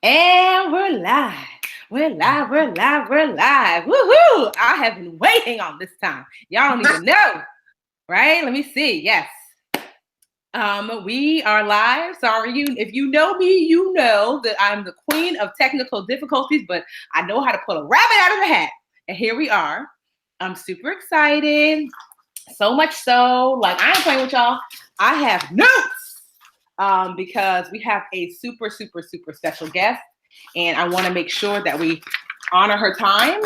And we're live. We're live. We're live. We're live. Woohoo! I have been waiting on this time. Y'all don't even know, right? Let me see. Yes. We are live. Sorry, if you know me, you know that I'm the queen of technical difficulties, but I know how to pull a rabbit out of the hat. And here we are. I'm super excited. So much so, like I ain't playing with y'all. I have notes because we have a super special guest, and I want to make sure that we honor her time.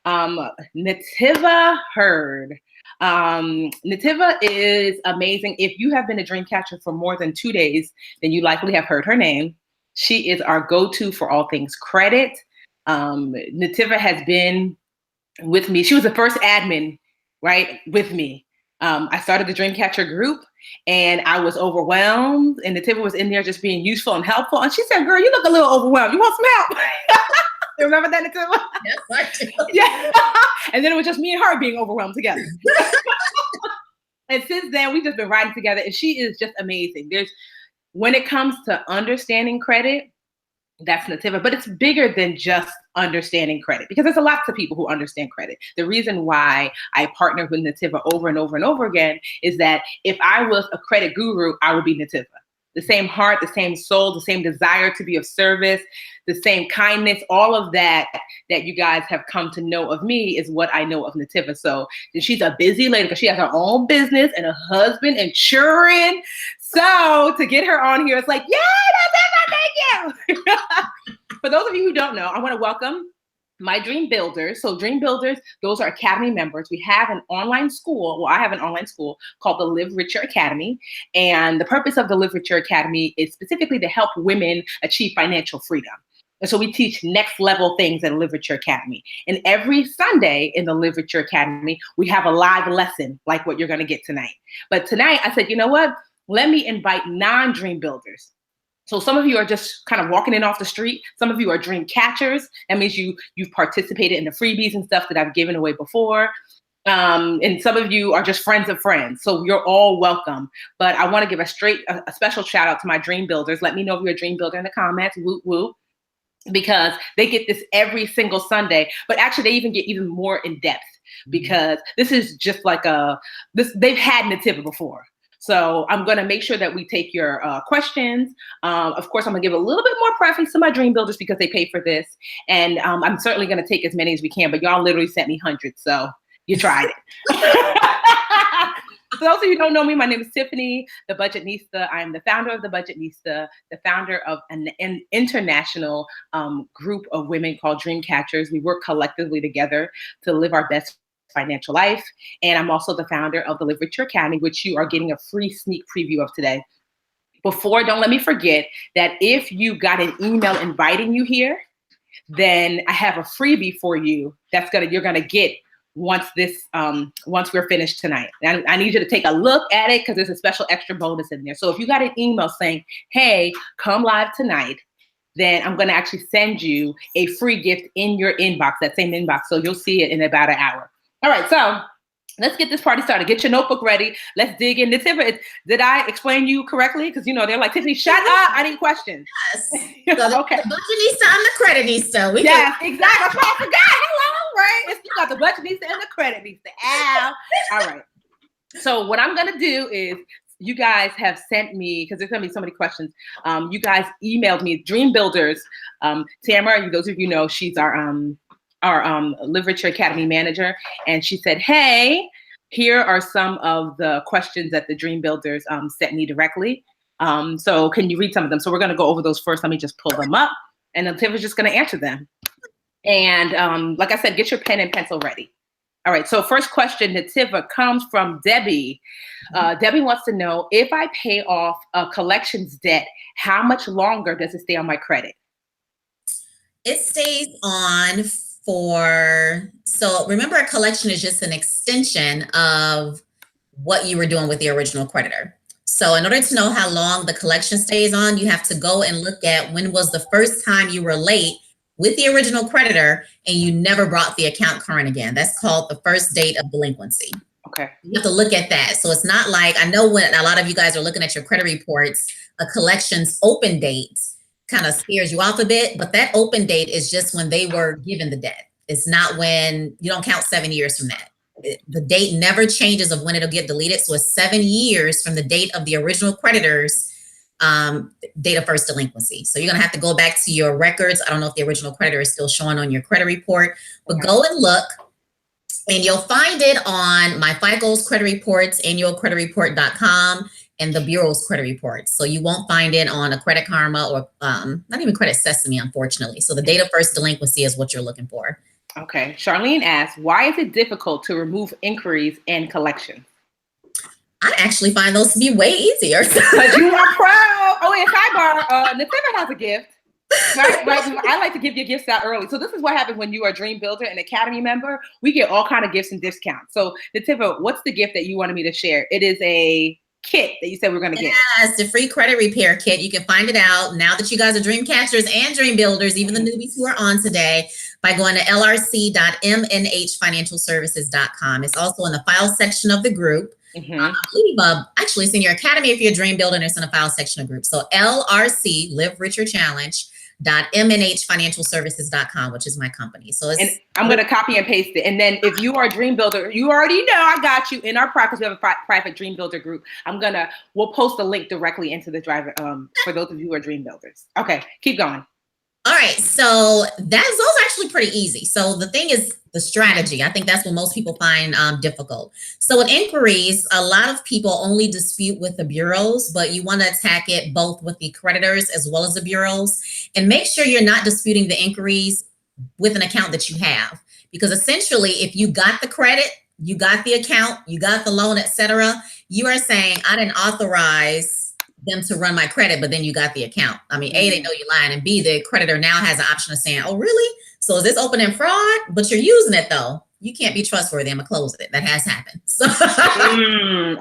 Netiva Hurd. Netiva is amazing. If you have been a dream catcher for more than 2 days, then you likely have heard her name. She is our go-to for all things credit. Netiva has been with me. She was the first admin, right, with me. I started the Dreamcatcher group and I was overwhelmed, and Netiva was in there just being useful and helpful. And she said, girl, you look a little overwhelmed. You want some help? You remember that, Netiva? Yes, I do. Yeah. And then it was just me and her being overwhelmed together. And since then, we've just been riding together, and she is just amazing. When it comes to understanding credit, that's Netiva, but it's bigger than just understanding credit, because there's a lot of people who understand credit. The reason why I partner with Netiva over and over and over again is that if I was a credit guru, I would be Netiva. The same heart, the same soul, the same desire to be of service, the same kindness, all of that you guys have come to know of me is what I know of Netiva. So she's a busy lady because she has her own business and a husband and children. So to get her on here, it's like, yeah, Netiva, thank you. For those of you who don't know, I want to welcome my Dream Builders. So Dream Builders, those are Academy members. We have an online school. Well, I have an online school called the Live Richer Academy. And the purpose of the Live Richer Academy is specifically to help women achieve financial freedom. And so we teach next level things at Live Richer Academy. And every Sunday in the Live Richer Academy, we have a live lesson like what you're going to get tonight. But tonight I said, you know what? Let me invite non-Dream Builders. So some of you are just kind of walking in off the street. Some of you are dream catchers. That means you've participated in the freebies and stuff that I've given away before. And some of you are just friends of friends. So you're all welcome. But I want to give a special shout out to my dream builders. Let me know if you're a dream builder in the comments. Woo woo. Because they get this every single Sunday. But actually they even get even more in depth, because this is just like they've had Netiva before. So I'm going to make sure that we take your questions. Of course, I'm going to give a little bit more preference to my dream builders because they pay for this. And I'm certainly going to take as many as we can, but y'all literally sent me hundreds. So you tried it. For those of you who don't know me, my name is Tiffany, the Budgetnista. I'm the founder of the Budgetnista, the founder of an international group of women called Dream Catchers. We work collectively together to live our best financial life. And I'm also the founder of the Live Richer Academy, which you are getting a free sneak preview of today. Don't let me forget that if you got an email inviting you here, then I have a freebie for you you're gonna get once we're finished tonight. And I need you to take a look at it because there's a special extra bonus in there. So if you got an email saying, hey, come live tonight, then I'm gonna actually send you a free gift in your inbox, that same inbox. So you'll see it in about an hour. All right, so let's get this party started. Get your notebook ready. Let's dig in. Netiva, did I explain you correctly? Because, they're like, Tiffany, shut up. I need questions. Yes. So okay. The Budgetnista and the Creditnista. Yes, exactly. That's what I forgot. Hello, right? You got the Budgetnista and the Creditnista. Ow. All right. So what I'm going to do is, you guys have sent me, because there's going to be so many questions. You guys emailed me, Dream Builders. Tamara, those of you know, she's our Live Richer Academy manager. And she said, hey, here are some of the questions that the Dream Builders sent me directly. So can you read some of them? So we're going to go over those first. Let me just pull them up. And then Tiff is just going to answer them. And like I said, get your pen and pencil ready. All right, so first question, Netiva, comes from Debbie. Debbie wants to know, if I pay off a collections debt, how much longer does it stay on my credit? It stays on so remember, a collection is just an extension of what you were doing with the original creditor. So in order to know how long the collection stays on, you have to go and look at when was the first time you were late with the original creditor and you never brought the account current again. That's called the first date of delinquency. Okay. You have to look at that. So it's not like, I know when a lot of you guys are looking at your credit reports, a collection's open date kind of scares you off a bit, but that open date is just when they were given the debt. It's not when you don't count 7 years from that. The date never changes of when it'll get deleted. So it's 7 years from the date of the original creditor's date of first delinquency. So you're going to have to go back to your records. I don't know if the original creditor is still showing on your credit report, but go and look. And you'll find it on my FICO's credit reports, annualcreditreport.com, and the Bureau's credit reports. So you won't find it on a Credit Karma or not even Credit Sesame, unfortunately. So the date of first delinquency is what you're looking for. Okay. Charlene asks, why is it difficult to remove inquiries and collections? I actually find those to be way easier. Because you are proud. Oh, and sidebar, Netiva has a gift. Right? I like to give your gifts out early. So this is what happens when you are a Dream Builder and Academy member. We get all kind of gifts and discounts. So Netiva, what's the gift that you wanted me to share? It is a kit that you said we're going to get. Yes, the free credit repair kit. You can find it out now that you guys are dream catchers and dream builders, even the newbies who are on today, by going to lrc.mnhfinancialservices.com. It's also in the file section of the group. Actually, it's in your academy if you're a dream builder, and it's in the file section of group. So LRC, Live Richer Challenge, .mnhfinancialservices.com, which is my company. So it's, and I'm going to copy and paste it. And then if you are a dream builder, you already know I got you in our practice. We have a private dream builder group. We'll post a link directly into the driver for those of you who are dream builders. Okay, keep going. All right, so those are actually pretty easy. So the thing is the strategy. I think that's what most people find difficult. So with inquiries, a lot of people only dispute with the bureaus, but you want to attack it both with the creditors as well as the bureaus, and make sure you're not disputing the inquiries with an account that you have. Because essentially, if you got the credit, you got the account, you got the loan, etc., you are saying, I didn't authorize them to run my credit, but then you got the account. I mean, A, they know you're lying, and B, the creditor now has the option of saying, oh, really? So is this open in fraud? But you're using it though. You can't be trustworthy. I'm gonna close it. That has happened. So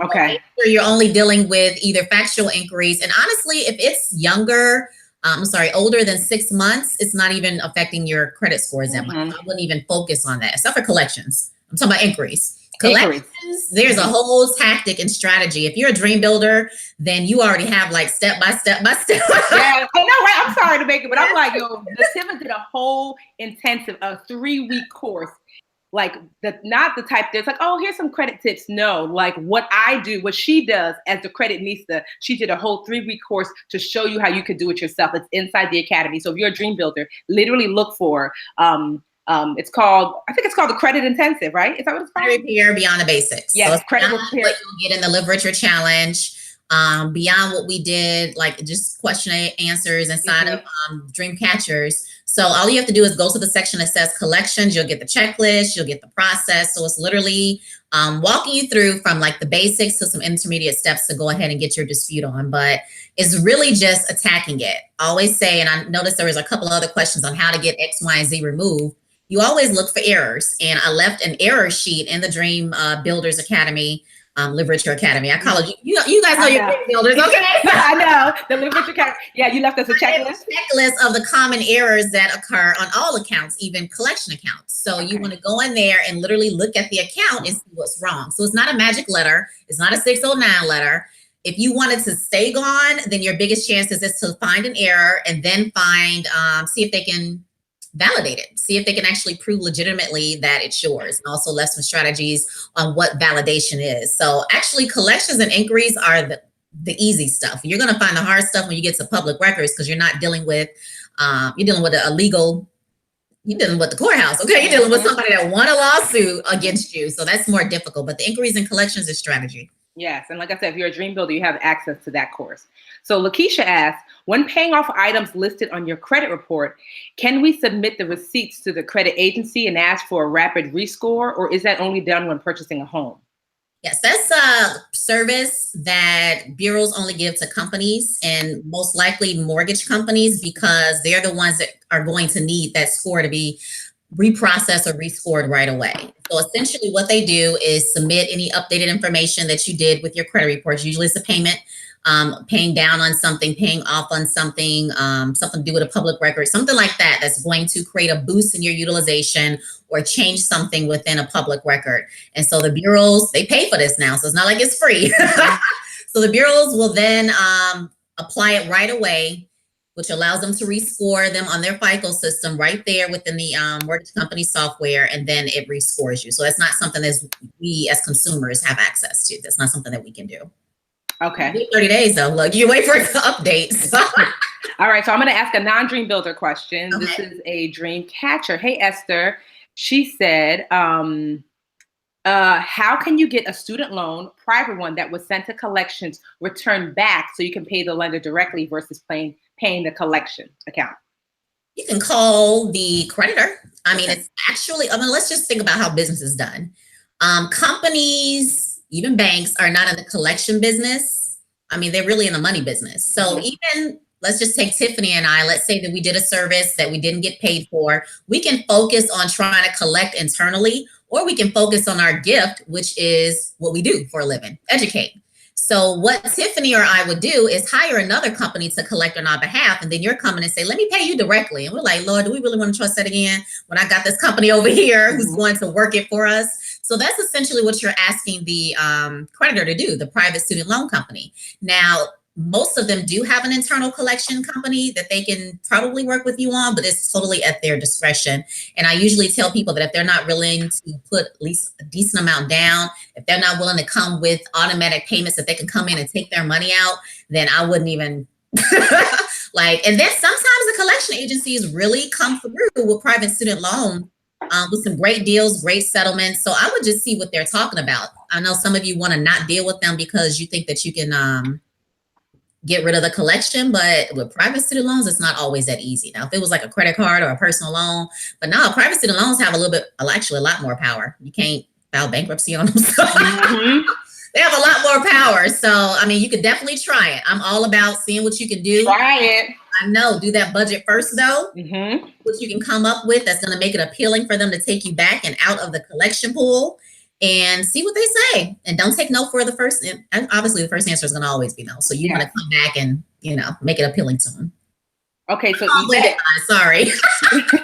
okay. So you're only dealing with either factual inquiries. And honestly, if it's older than 6 months, it's not even affecting your credit scores that much. I wouldn't even focus on that. Except for collections. I'm talking about inquiries. Collections, there's a whole tactic and strategy. If you're a dream builder, then you already have like step by step. Yeah, I know, right? I'm sorry to make it, but I'm like, Netiva did a whole intensive, 3-week course. Like not the type that's like, oh, here's some credit tips. No, like what I do, what she does as the credit Nista, she did a whole 3-week course to show you how you could do it yourself. It's inside the academy. So if you're a dream builder, literally look for it's called, I think it's called the Credit Intensive, right? Is that what it's called? Repair Beyond the Basics. Yes, so Credit Repair. What you'll get in the Live Richer Challenge, beyond what we did, like just question answers inside of Dream Catchers. So all you have to do is go to the section that says collections. You'll get the checklist, you'll get the process. So it's literally walking you through from like the basics to some intermediate steps to go ahead and get your dispute on. But it's really just attacking it. I always say, and I noticed there was a couple other questions on how to get X, Y, and Z removed. You always look for errors. And I left an error sheet in the Dream Builders Academy, Live Richer Academy. I call it, you guys know your Dream Builders, okay? I know, the Live Richer Academy. Yeah, you left us a checklist. Checklist of the common errors that occur on all accounts, even collection accounts. So you want to go in there and literally look at the account and see what's wrong. So it's not a magic letter. It's not a 609 letter. If you wanted to stay gone, then your biggest chances is to find an error and then find, see if they can validate it. See if they can actually prove legitimately that it's yours, and also lesson strategies on what validation is. So actually collections and inquiries are the easy stuff. You're going to find the hard stuff when you get to public records, because you're not dealing with, you're dealing with a legal, you're dealing with the courthouse. Okay. You're dealing with somebody that won a lawsuit against you. So that's more difficult, but the inquiries and collections is strategy. Yes. And like I said, if you're a dream builder, you have access to that course. So Lakeisha asks, when paying off items listed on your credit report, can we submit the receipts to the credit agency and ask for a rapid rescore, or is that only done when purchasing a home? Yes, that's a service that bureaus only give to companies, and most likely mortgage companies, because they're the ones that are going to need that score to be reprocessed or rescored right away. So essentially what they do is submit any updated information that you did with your credit reports. Usually it's a payment, paying down on something, paying off on something, something to do with a public record, something like that, that's going to create a boost in your utilization or change something within a public record. And so the bureaus, they pay for this now. So it's not like it's free. So the bureaus will then apply it right away. which allows them to rescore them on their FICO system right there within the mortgage company software, and then it rescores you. So that's not something that we as consumers have access to. That's not something that we can do. Okay. 30 days though. Look, you wait for it to update. So. All right. So I'm going to ask a non-dream builder question. Okay. This is a dream catcher. Hey, Esther. She said, how can you get a student loan, private one, that was sent to collections returned back so you can pay the lender directly versus paying the collection account? You can call the creditor. I mean, it's actually, let's just think about how business is done. Companies, even banks, are not in the collection business. I mean, they're really in the money business. So even, let's just take Tiffany and I, let's say that we did a service that we didn't get paid for. We can focus on trying to collect internally, or we can focus on our gift, which is what we do for a living, educate. So what Tiffany or I would do is hire another company to collect on our behalf. And then you're coming and say, let me pay you directly. And we're like, Lord, do we really want to trust that again when I got this company over here who's going to work it for us? So that's essentially what you're asking the creditor to do, the private student loan company. Now, most of them do have an internal collection company that they can probably work with you on, but it's totally at their discretion. And I usually tell people that if they're not willing to put at least a decent amount down, if they're not willing to come with automatic payments that they can come in and take their money out, then I wouldn't even and then sometimes the collection agencies really come through with private student loan with some great deals, great settlements. So I would just see what they're talking about. I know some of you want to not deal with them because you think that you can get rid of the collection, but with private student loans, it's not always that easy. Now, if it was like a credit card or a personal loan, but now private student loans have actually a lot more power. You can't file bankruptcy on them. So they have a lot more power. So, I mean, you could definitely try it. I'm all about seeing what you can do. Try it. I know, do that budget first though, what you can come up with that's going to make it appealing for them to take you back and out of the collection pool. And see what they say, and don't take no for the first. And obviously, the first answer is going to always be no. So you want to come back and make it appealing to them. Okay, so Yvette, sorry.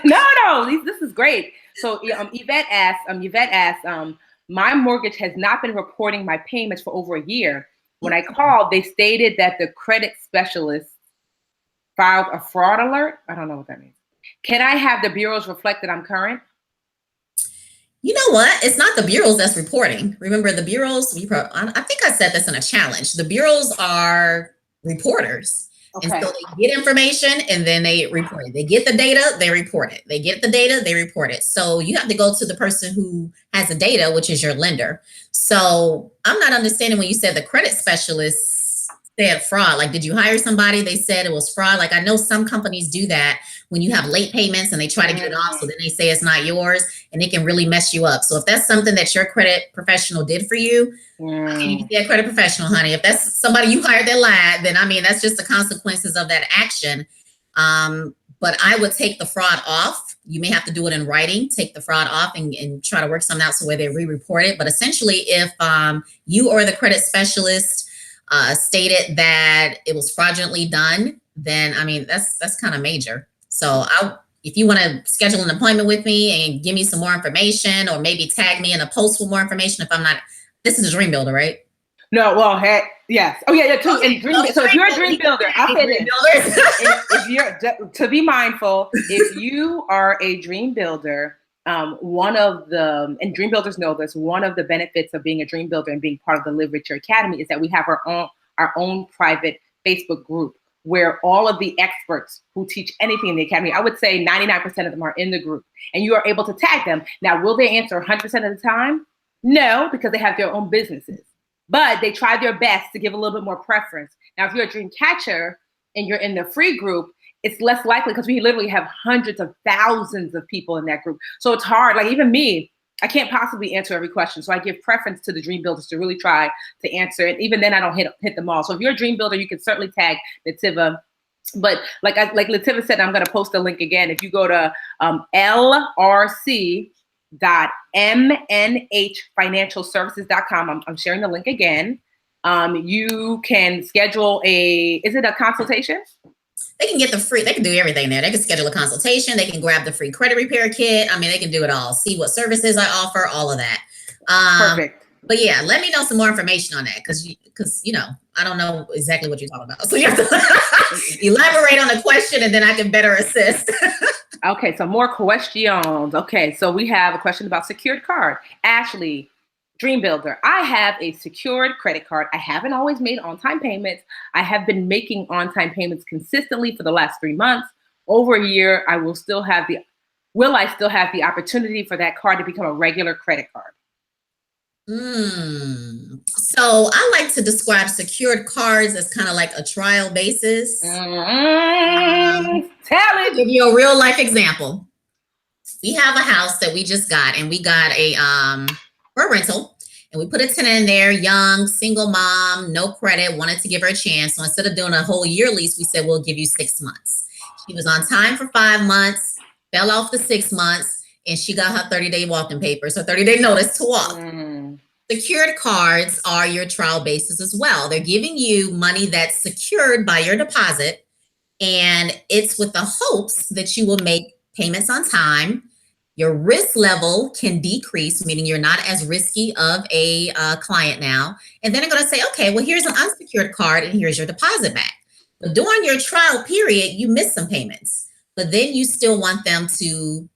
no, this is great. So Yvette asked, my mortgage has not been reporting my payments for over a year. When I called, they stated that the credit specialist filed a fraud alert. I don't know what that means. Can I have the bureaus reflect that I'm current? You know what? It's not the bureaus that's reporting. Remember, the bureaus, I think I said this in a challenge. The bureaus are reporters. Okay. And so they get information and then they report it. They get the data, they report it. They get the data, they report it. So you have to go to the person who has the data, which is your lender. So I'm not understanding when you said the credit specialist said fraud. Like, did you hire somebody? They said it was fraud. Like, I know some companies do that when you have late payments and they try to get it off. So then they say it's not yours and it can really mess you up. So if that's something that your credit professional did for you, you can be a credit professional, honey. If that's somebody you hired that lied, then I mean, that's just the consequences of that action. But I would take the fraud off. You may have to do it in writing, take the fraud off and try to work something out so where they re-report it. But essentially, if you or the credit specialist stated that it was fraudulently done, then I mean, that's kind of major. So if you want to schedule an appointment with me and give me some more information, or maybe tag me in a post with more information, if I'm not, this is a dream builder, right? No, well, yes. Oh yeah, too. Okay. So if you're a dream builder, I'll say this. if you're, to be mindful, if you are a dream builder, and dream builders know this, one of the benefits of being a dream builder and being part of the Live Richer Academy is that we have our own private Facebook group where all of the experts who teach anything in the academy, I would say 99% of them are in the group, and you are able to tag them. Now, will they answer 100% of the time? No, because they have their own businesses, but they try their best to give a little bit more preference. Now, if you're a dream catcher and you're in the free group, it's less likely because we literally have hundreds of thousands of people in that group. So it's hard. Like even me, I can't possibly answer every question. So I give preference to the dream builders to really try to answer it. Even then I don't hit them all. So if you're a dream builder, you can certainly tag Netiva. But like Netiva said, I'm going to post a link again. If you go to lrc.mnhfinancialservices.com, I'm sharing the link again. You can schedule is it a consultation? They can get they can do everything there. They can schedule a consultation. They can grab the free credit repair kit. I mean, they can do it all. See what services I offer, all of that. Perfect. But yeah, let me know some more information on that because you know, I don't know exactly what you're talking about. So you have to elaborate on the question and then I can better assist. Okay, so more questions. Okay, so we have a question about secured card. Ashley, Dream Builder. I have a secured credit card. I haven't always made on-time payments. I have been making on-time payments consistently for the last 3 months. Over a year, will I still have the opportunity for that card to become a regular credit card? So I like to describe secured cards as kind of like a trial basis. Tell it. I'll give you a real life example. We have a house that we just got, and we got a for a rental, and we put a tenant in there, young, single mom, no credit, wanted to give her a chance. So instead of doing a whole year lease, we said we'll give you 6 months. She was on time for 5 months, fell off the 6 months, and she got her 30-day walking papers, her 30-day notice to walk. Secured cards are your trial basis as well. They're giving you money that's secured by your deposit, and it's with the hopes that you will make payments on time. Your risk level can decrease, meaning you're not as risky of a client now. And then they're going to say, okay, well, here's an unsecured card and here's your deposit back. But during your trial period, you missed some payments, but then you still want them to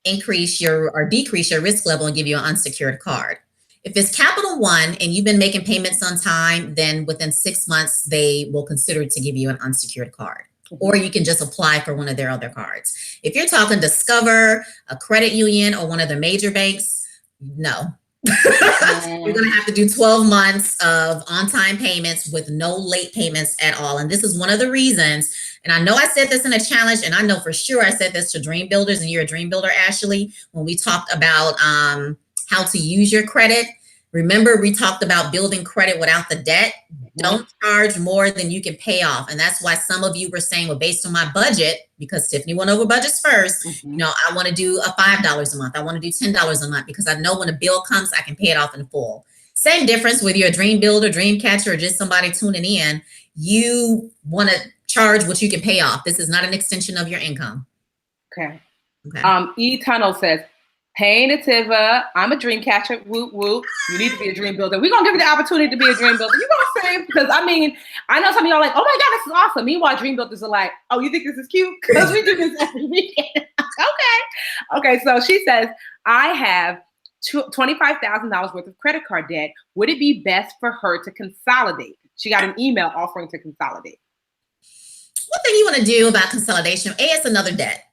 increase or decrease your risk level and give you an unsecured card. If it's Capital One and you've been making payments on time, then within 6 months, they will consider to give you an unsecured card. Or you can just apply for one of their other cards. If you're talking Discover, a credit union, or one of the major banks, no. You're going to have to do 12 months of on-time payments with no late payments at all. And this is one of the reasons, and I know I said this in a challenge, and I know for sure I said this to Dream Builders, and you're a Dream Builder, Ashley, when we talked about how to use your credit. Remember, we talked about building credit without the debt. Don't charge more than you can pay off. And that's why some of you were saying, well, based on my budget, because Tiffany went over budgets first, you know, I want to do a $5 a month. I want to do $10 a month because I know when a bill comes, I can pay it off in full. Same difference whether you're a dream builder, dream catcher, or just somebody tuning in. You want to charge what you can pay off. This is not an extension of your income. Okay. E Tunnel says, hey, Netiva, I'm a dream catcher. Whoop, whoop. You need to be a dream builder. We're going to give you the opportunity to be a dream builder. You know what I'm saying? Because, I mean, I know some of y'all are like, oh, my God, this is awesome. Meanwhile, dream builders are like, oh, you think this is cute? Because we do this every weekend. Okay, so she says, I have $25,000 worth of credit card debt. Would it be best for her to consolidate? She got an email offering to consolidate. One thing you want to do about consolidation, it's another debt.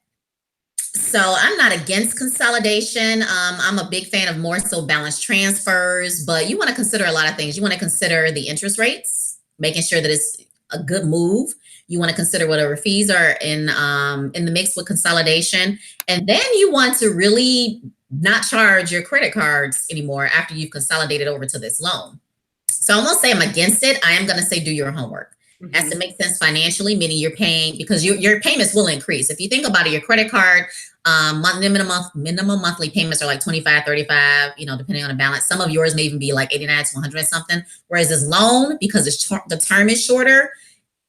So I'm not against consolidation. I'm a big fan of more so balanced transfers, but you want to consider a lot of things. You want to consider the interest rates, making sure that it's a good move. You want to consider whatever fees are in the mix with consolidation. And then you want to really not charge your credit cards anymore after you've consolidated over to this loan. So I won't say I'm against it. I am going to say do your homework. Has to make sense financially, meaning you're paying because your payments will increase. If you think about it, your credit card minimum monthly payments are like 25, 35, you know, depending on the balance. Some of yours may even be like 89 to 100 something. Whereas this loan, because the term is shorter,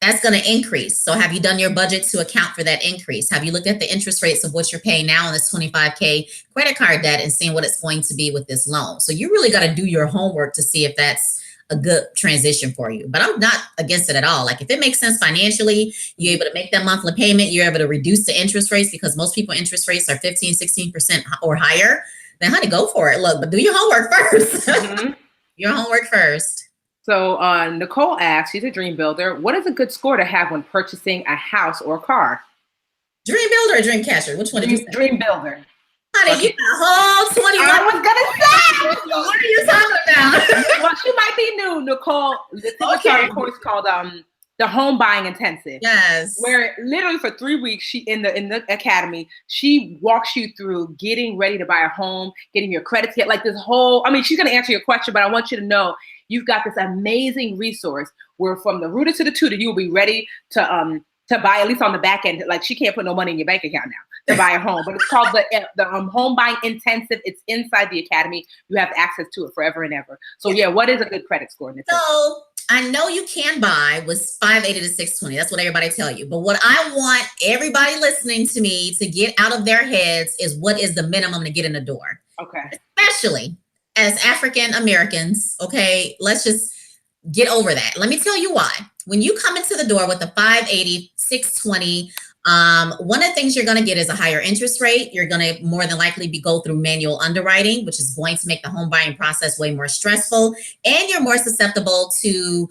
that's going to increase. So have you done your budget to account for that increase? Have you looked at the interest rates of what you're paying now on this $25K credit card debt and seeing what it's going to be with this loan? So you really got to do your homework to see if that's a good transition for you. But I'm not against it at all. Like if it makes sense financially, you're able to make that monthly payment, you're able to reduce the interest rates because most people interest rates are 15, 16% or higher, then honey, go for it. Look, but do your homework first. Your homework first. So Nicole asks, she's a dream builder. What is a good score to have when purchasing a house or a car? Dream builder or dream catcher? Which one did you say? Dream builder. Honey, you got a whole 21. I was gonna say. What are you talking about? Well, she might be new, Nicole. Okay. A course called the Home Buying Intensive. Yes. Where literally for 3 weeks, she in the academy, she walks you through getting ready to buy a home, getting your credit hit, like this whole. I mean, she's gonna answer your question, but I want you to know you've got this amazing resource where from the rooter to the tutor, you will be ready to buy, at least on the back end. Like she can't put no money in your bank account now to buy a home, but it's called the Home Buying Intensive. It's inside the academy. You have access to it forever and ever. So yeah, what is a good credit score? So I know you can buy was 580 to 620. That's what everybody tell you. But what I want everybody listening to me to get out of their heads is what is the minimum to get in the door. Okay. Especially as African Americans, okay, let's just get over that. Let me tell you why. When you come into the door with a 580, 620, one of the things you're going to get is a higher interest rate. You're going to more than likely go through manual underwriting, which is going to make the home buying process way more stressful. And you're more susceptible to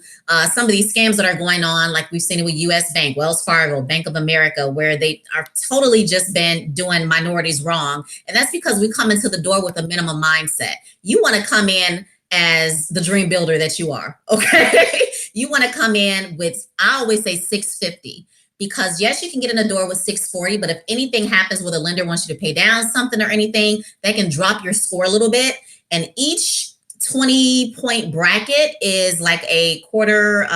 some of these scams that are going on, like we've seen it with US Bank, Wells Fargo, Bank of America, where they are totally just been doing minorities wrong. And that's because we come into the door with a minimum mindset. You want to come in as the dream builder that you are, okay? You want to come in with, I always say 650. Because yes, you can get in the door with 640, but if anything happens where the lender wants you to pay down something or anything, they can drop your score a little bit. And each 20-point bracket is like a quarter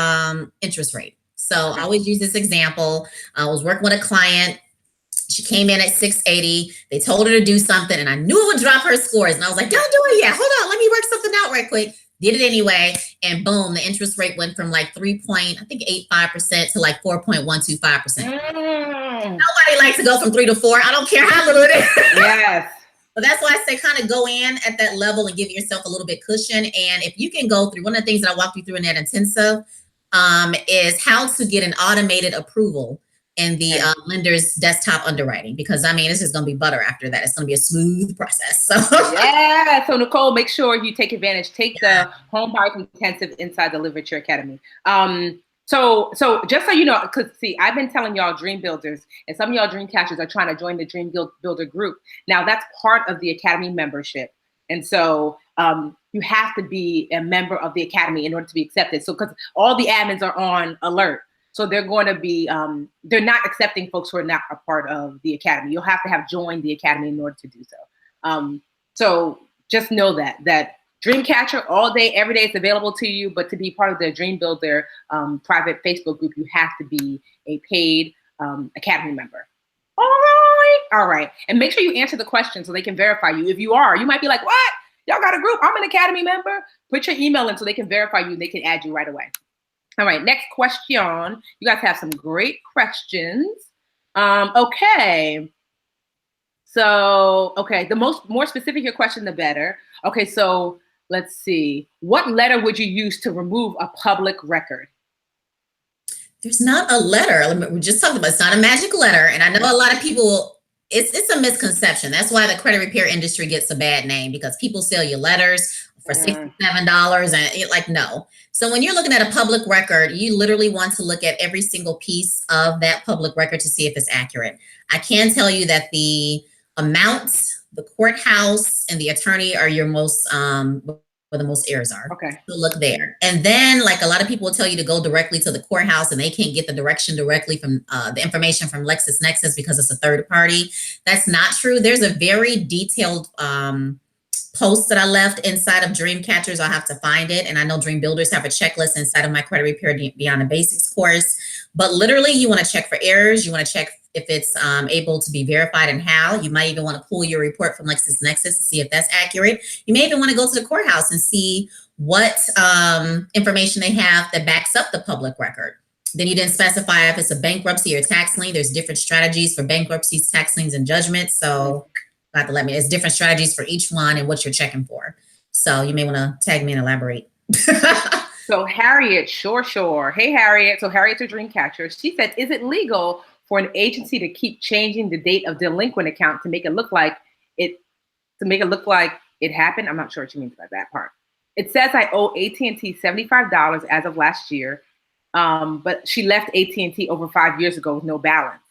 interest rate. So I always use this example. I was working with a client. She came in at 680. They told her to do something, and I knew it would drop her scores. And I was like, don't do it yet. Hold on, let me work something out right quick. Did it anyway, and boom, the interest rate went from like 3.85% to like 4.125%. Nobody likes to go from 3 to 4. I don't care how little it is. Yes. But that's why I say kind of go in at that level and give yourself a little bit cushion. And if you can go through, one of the things that I walked you through in that intensive is how to get an automated approval in the lender's desktop underwriting, because I mean, it's just going to be butter after that. It's going to be a smooth process. So yeah. So Nicole, make sure you take advantage. Take the Home Buyers Intensive inside the Live Richer Academy. So just so you know, because see, I've been telling y'all dream builders, and some of y'all dream catchers are trying to join the Dream Builder group. Now that's part of the Academy membership, and so you have to be a member of the Academy in order to be accepted. So because all the admins are on alert. So they're going to be, they're not accepting folks who are not a part of the Academy. You'll have to have joined the Academy in order to do so. So just know that Dreamcatcher all day, every day, it's available to you. But to be part of the Dream Builder private Facebook group, you have to be a paid Academy member. All right. And make sure you answer the question so they can verify you. If you are, you might be like, what? Y'all got a group? I'm an Academy member. Put your email in so they can verify you and they can add you right away. All right, next question. You guys have some great questions. Okay. So, okay, the more specific your question, the better. Okay, so let's see. What letter would you use to remove a public record? There's not a letter. We just talked about it's not a magic letter. And I know a lot of people, it's a misconception. That's why the credit repair industry gets a bad name, because people sell you letters for $67 and like, no. So when you're looking at a public record, you literally want to look at every single piece of that public record to see if it's accurate. I can tell you that the amount, the courthouse, and the attorney are your most, where the most errors are. Okay. So look there. And then like a lot of people will tell you to go directly to the courthouse and they can't get the direction directly from the information from LexisNexis because it's a third party. That's not true. There's a very detailed post that I left inside of Dreamcatchers. I'll have to find it. And I know Dream Builders have a checklist inside of my Credit Repair Beyond the Basics course. But literally, you want to check for errors. You want to check if it's able to be verified and how. You might even want to pull your report from LexisNexis to see if that's accurate. You may even want to go to the courthouse and see what information they have that backs up the public record. Then you didn't specify if it's a bankruptcy or tax lien. There's different strategies for bankruptcies, tax liens, and judgments. So got to let me, there's different strategies for each one and what you're checking for. So you may want to tag me and elaborate. So Harriet, sure. Hey, Harriet. So Harriet's a dream catcher. She said, is it legal for an agency to keep changing the date of delinquent account to make it look like it happened? I'm not sure what she means by that part. It says I owe AT&T $75 as of last year, but she left AT&T over 5 years ago with no balance.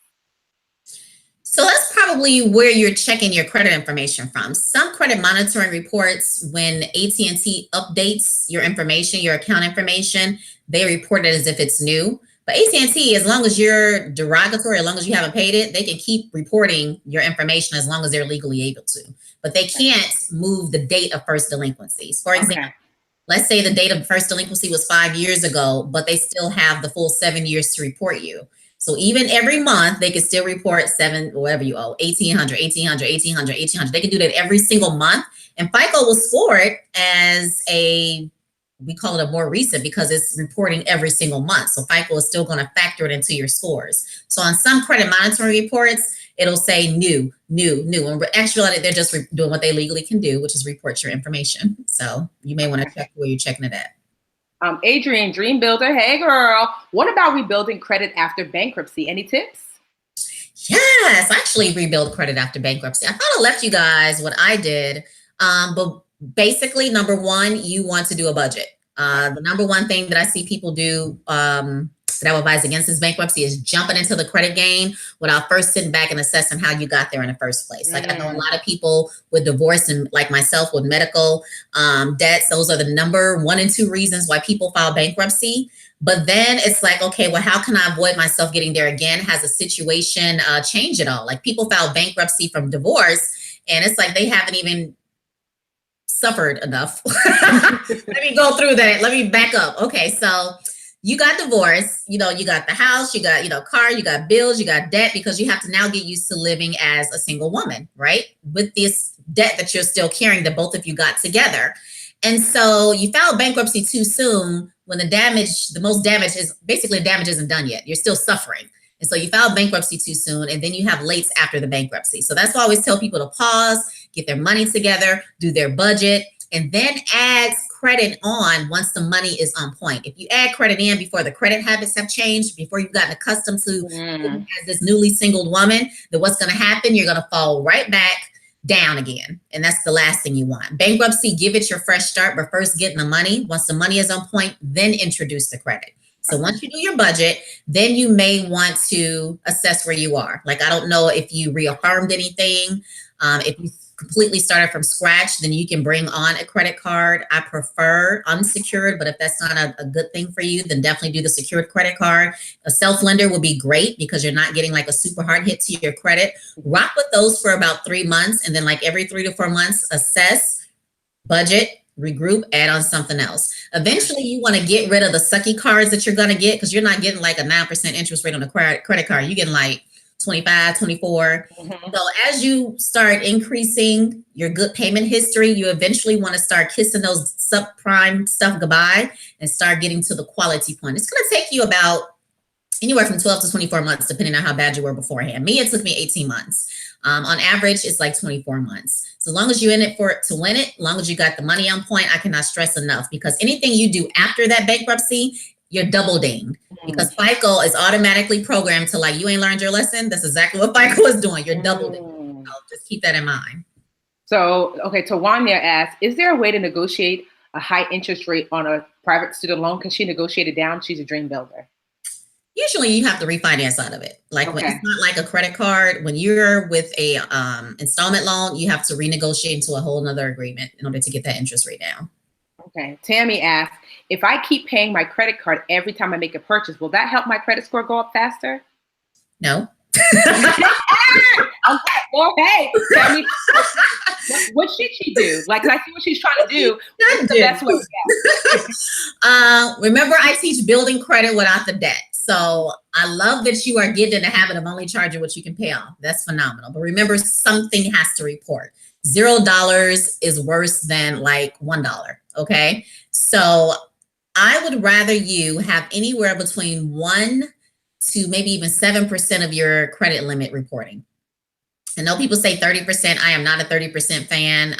So that's probably where you're checking your credit information from. Some credit monitoring reports, when AT&T updates your information, your account information, they report it as if it's new. But AT&T, as long as you're derogatory, as long as you haven't paid it, they can keep reporting your information as long as they're legally able to. But they can't move the date of first delinquencies. For example, let's say the date of first delinquency was 5 years ago, but they still have the full 7 years to report you. So even every month, they can still report whatever you owe, 1,800. They can do that every single month. And FICO will score it as we call it a more recent because it's reporting every single month. So FICO is still going to factor it into your scores. So on some credit monitoring reports, it'll say new. And actually, they're just doing what they legally can do, which is report your information. So you may want to check where you're checking it at. Adrian, Dream Builder. Hey, girl. What about rebuilding credit after bankruptcy? Any tips? Yes, I actually rebuild credit after bankruptcy. I thought I left you guys what I did. But basically, number one, you want to do a budget. The number one thing that I see people do that I would advise against this bankruptcy is jumping into the credit game without first sitting back and assessing how you got there in the first place. Like I know a lot of people with divorce and like myself with medical debts, those are the number 1 and 2 reasons why people file bankruptcy. But then it's like, okay, well, how can I avoid myself getting there again? Has the situation changed at all? Like people file bankruptcy from divorce and it's like they haven't even suffered enough. Let me go through that. Let me back up. Okay, so you got divorced, you got the house, you got, car, you got bills, you got debt because you have to now get used to living as a single woman, right? With this debt that you're still carrying that both of you got together. And so you filed bankruptcy too soon when the most damage is basically damage isn't done yet. You're still suffering. And so you filed bankruptcy too soon and then you have lates after the bankruptcy. So that's why I always tell people to pause, get their money together, do their budget, and then add credit on once the money is on point. If you add credit in before the credit habits have changed, before you've gotten accustomed to as this newly singled woman, then what's going to happen? You're going to fall right back down again. And that's the last thing you want. Bankruptcy, give it your fresh start, but first getting the money. Once the money is on point, then introduce the credit. So once you do your budget, then you may want to assess where you are. Like, I don't know if you reaffirmed anything. If you completely started from scratch, then you can bring on a credit card. I prefer unsecured, but if that's not a good thing for you, then definitely do the secured credit card. A self-lender will be great because you're not getting like a super hard hit to your credit. Rock with those for about 3 months. And then like every 3 to 4 months, assess, budget, regroup, add on something else. Eventually you want to get rid of the sucky cards that you're going to get because you're not getting like a 9% interest rate on a credit card. You're getting like 25, 24. So as you start increasing your good payment history, you eventually want to start kissing those subprime stuff goodbye and start getting to the quality point. It's going to take you about anywhere from 12 to 24 months, depending on how bad you were beforehand. Me, it took me 18 months. On average, it's like 24 months. So long as you're in it to win it, as long as you got the money on point, I cannot stress enough because anything you do after that bankruptcy, you're double dinged because FICO is automatically programmed to like, you ain't learned your lesson. That's exactly what FICO is doing. You're double dinged. So just keep that in mind. So, okay, Tawanya asked, is there a way to negotiate a high interest rate on a private student loan? Can she negotiate it down? She's a dream builder. Usually you have to refinance out of it. Like when it's not like a credit card, when you're with a installment loan, you have to renegotiate into a whole nother agreement in order to get that interest rate down. Okay. Tammy asked, if I keep paying my credit card every time I make a purchase, will that help my credit score go up faster? No. Well, hey, Tammy, what should she do? Like, I see what she's trying to do. What's the best way to go? Remember, I teach building credit without the debt. So I love that you are getting in the habit of only charging what you can pay off. That's phenomenal. But remember, something has to report. $0 is worse than like $1. Okay. So I would rather you have anywhere between 1 to maybe even 7% of your credit limit reporting. I know people say 30%. I am not a 30% fan.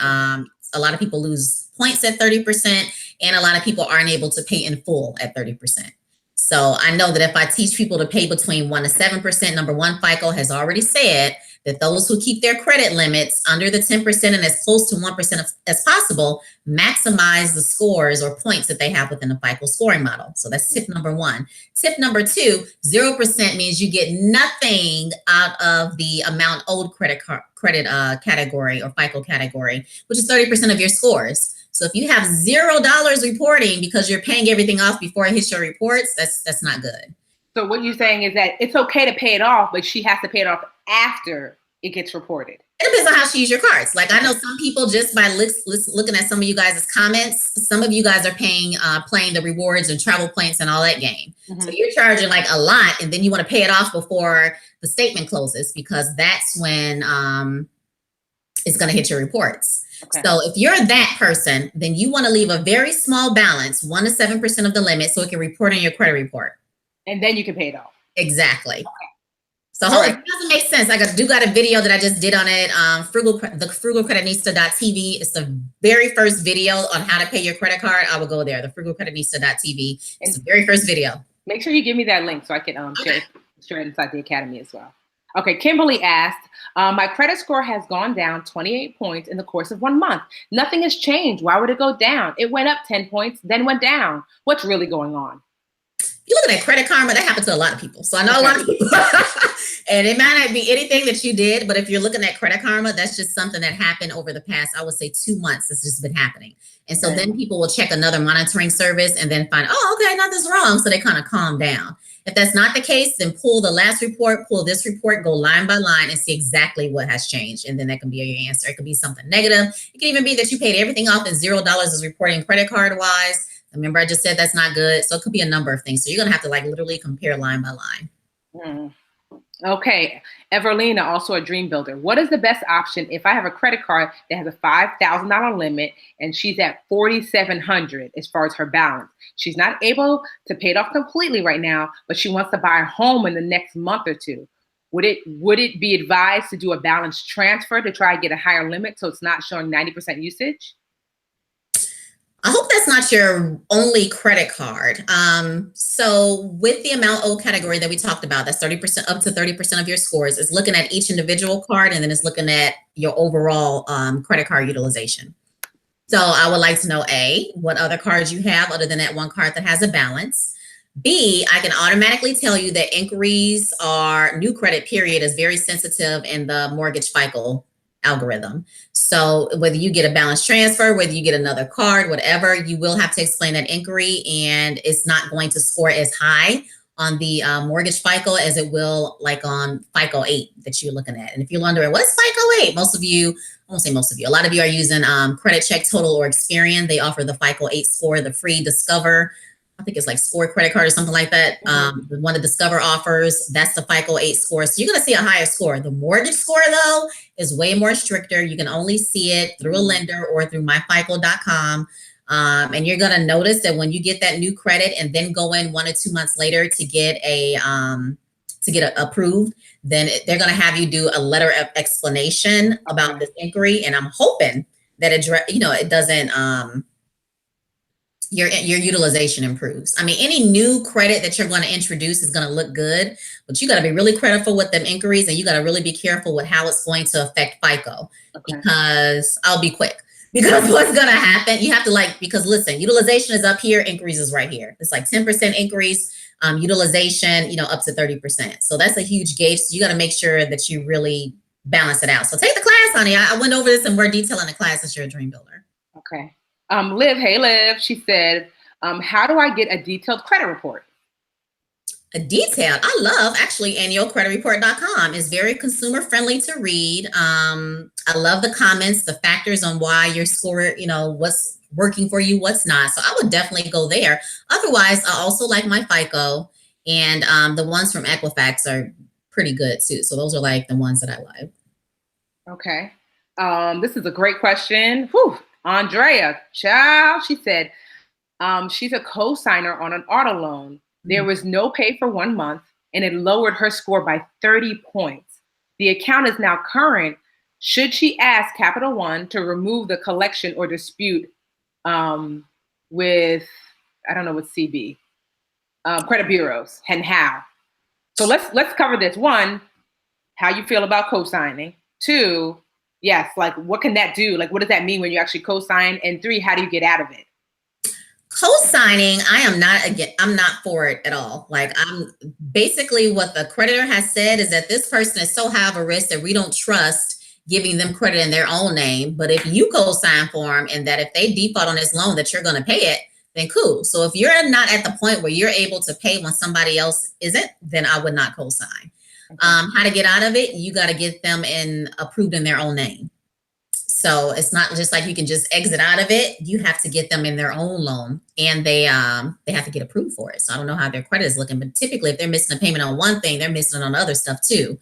A lot of people lose points at 30%, and a lot of people aren't able to pay in full at 30%. So I know that if I teach people to pay between 1 to 7%, number one, FICO has already said that those who keep their credit limits under the 10% and as close to 1% as possible, maximize the scores or points that they have within the FICO scoring model. So that's tip number 1. Tip number 2, 0% means you get nothing out of the amount owed credit category or FICO category, which is 30% of your scores. So if you have $0 reporting because you're paying everything off before it hits your reports, that's not good. So what you're saying is that it's okay to pay it off, but she has to pay it off after it gets reported. It depends on how she uses your cards. Like I know some people just by looking at some of you guys' comments, some of you guys are paying, playing the rewards and travel points and all that game. So you're charging like a lot and then you want to pay it off before the statement closes because that's when it's going to hit your reports. Okay. So if you're that person, then you want to leave a very small balance, 1 to 7% of the limit so it can report on your credit report. And then you can pay it off. Exactly. Okay. So it doesn't make sense. I got a video that I just did on it. The frugalcreditista.tv. It's the very first video on how to pay your credit card. I will go there. The frugalcreditista.tv. It's the very first video. Make sure you give me that link so I can share it inside the academy as well. Okay, Kimberly asked, my credit score has gone down 28 points in the course of 1 month. Nothing has changed. Why would it go down? It went up 10 points, then went down. What's really going on? You look at Credit Karma, that happens to a lot of people. So I know a lot of people. And it might not be anything that you did, but if you're looking at Credit Karma, that's just something that happened over the past, I would say 2 months. It's just been happening. And so then people will check another monitoring service and then find, oh, okay, nothing's wrong. So they kind of calm down. If that's not the case, then pull the last report, pull this report, go line by line and see exactly what has changed. And then that can be your answer. It could be something negative. It can even be that you paid everything off and $0 is reporting credit card wise. Remember, I just said that's not good. So it could be a number of things. So you're going to have to like literally compare line by line. Okay. Everlina, also a dream builder. What is the best option if I have a credit card that has a $5,000 limit and she's at $4,700 as far as her balance? She's not able to pay it off completely right now, but she wants to buy a home in the next month or two. Would it be advised to do a balance transfer to try to get a higher limit so it's not showing 90% usage? I hope that's not your only credit card. So with the amount owed category that we talked about, that's 30% up to 30% of your scores, is looking at each individual card and then it's looking at your overall credit card utilization. So I would like to know A, what other cards you have other than that one card that has a balance. B, I can automatically tell you that inquiries are new credit period is very sensitive in the mortgage FICO algorithm. So whether you get a balance transfer, whether you get another card, whatever, you will have to explain that inquiry and it's not going to score as high on the mortgage FICO as it will like on FICO 8 that you're looking at. And if you're wondering, what's FICO 8? Most of you, I won't say most of you, a lot of you are using Credit Check Total or Experian. They offer the FICO 8 score, the free Discover, I think it's like Score credit card or something like that. The one that Discover offers, that's the FICO 8 score. So you're going to see a higher score. The mortgage score, though, is way more stricter. You can only see it through a lender or through myfico.com. And you're going to notice that when you get that new credit and then go in 1 or 2 months later to get approved, then they're going to have you do a letter of explanation about this inquiry. And I'm hoping that it doesn't your utilization improves. I mean, any new credit that you're going to introduce is going to look good, but you got to be really careful with them inquiries and you got to really be careful with how it's going to affect FICO. Because I'll be quick. Because what's going to happen, you have to because listen, utilization is up here, inquiries is right here. It's like 10% increase, utilization, up to 30%. So that's a huge gauge. So you got to make sure that you really balance it out. So take the class, honey. I went over this in more detail in the class as you're a dream builder. Okay. Liv, hey Liv, she said, how do I get a detailed credit report? A detailed, I love actually annualcreditreport.com. It's very consumer friendly to read. I love the comments, the factors on why your score, what's working for you, what's not. So I would definitely go there. Otherwise, I also like my FICO and the ones from Equifax are pretty good too. So those are like the ones that I like. Okay. This is a great question. Whew. Andrea, child, she said, she's a co-signer on an auto loan. There was no pay for 1 month and it lowered her score by 30 points. The account is now current. Should she ask Capital One to remove the collection or dispute with, I don't know what CB, credit bureaus, and how? So let's cover this. 1, how you feel about co-signing. 2, yes, what can that do? What does that mean when you actually co-sign? And 3, how do you get out of it? Co-signing, I'm not for it at all. I'm basically what the creditor has said is that this person is so high of a risk that we don't trust giving them credit in their own name. But if you co-sign for them and that if they default on this loan that you're going to pay it, then cool. So if you're not at the point where you're able to pay when somebody else isn't, then I would not co-sign. Okay. How to get out of it? You got to get them approved in their own name. So it's not just like you can just exit out of it. You have to get them in their own loan and they have to get approved for it. So I don't know how their credit is looking, but typically if they're missing a payment on one thing, they're missing on other stuff too.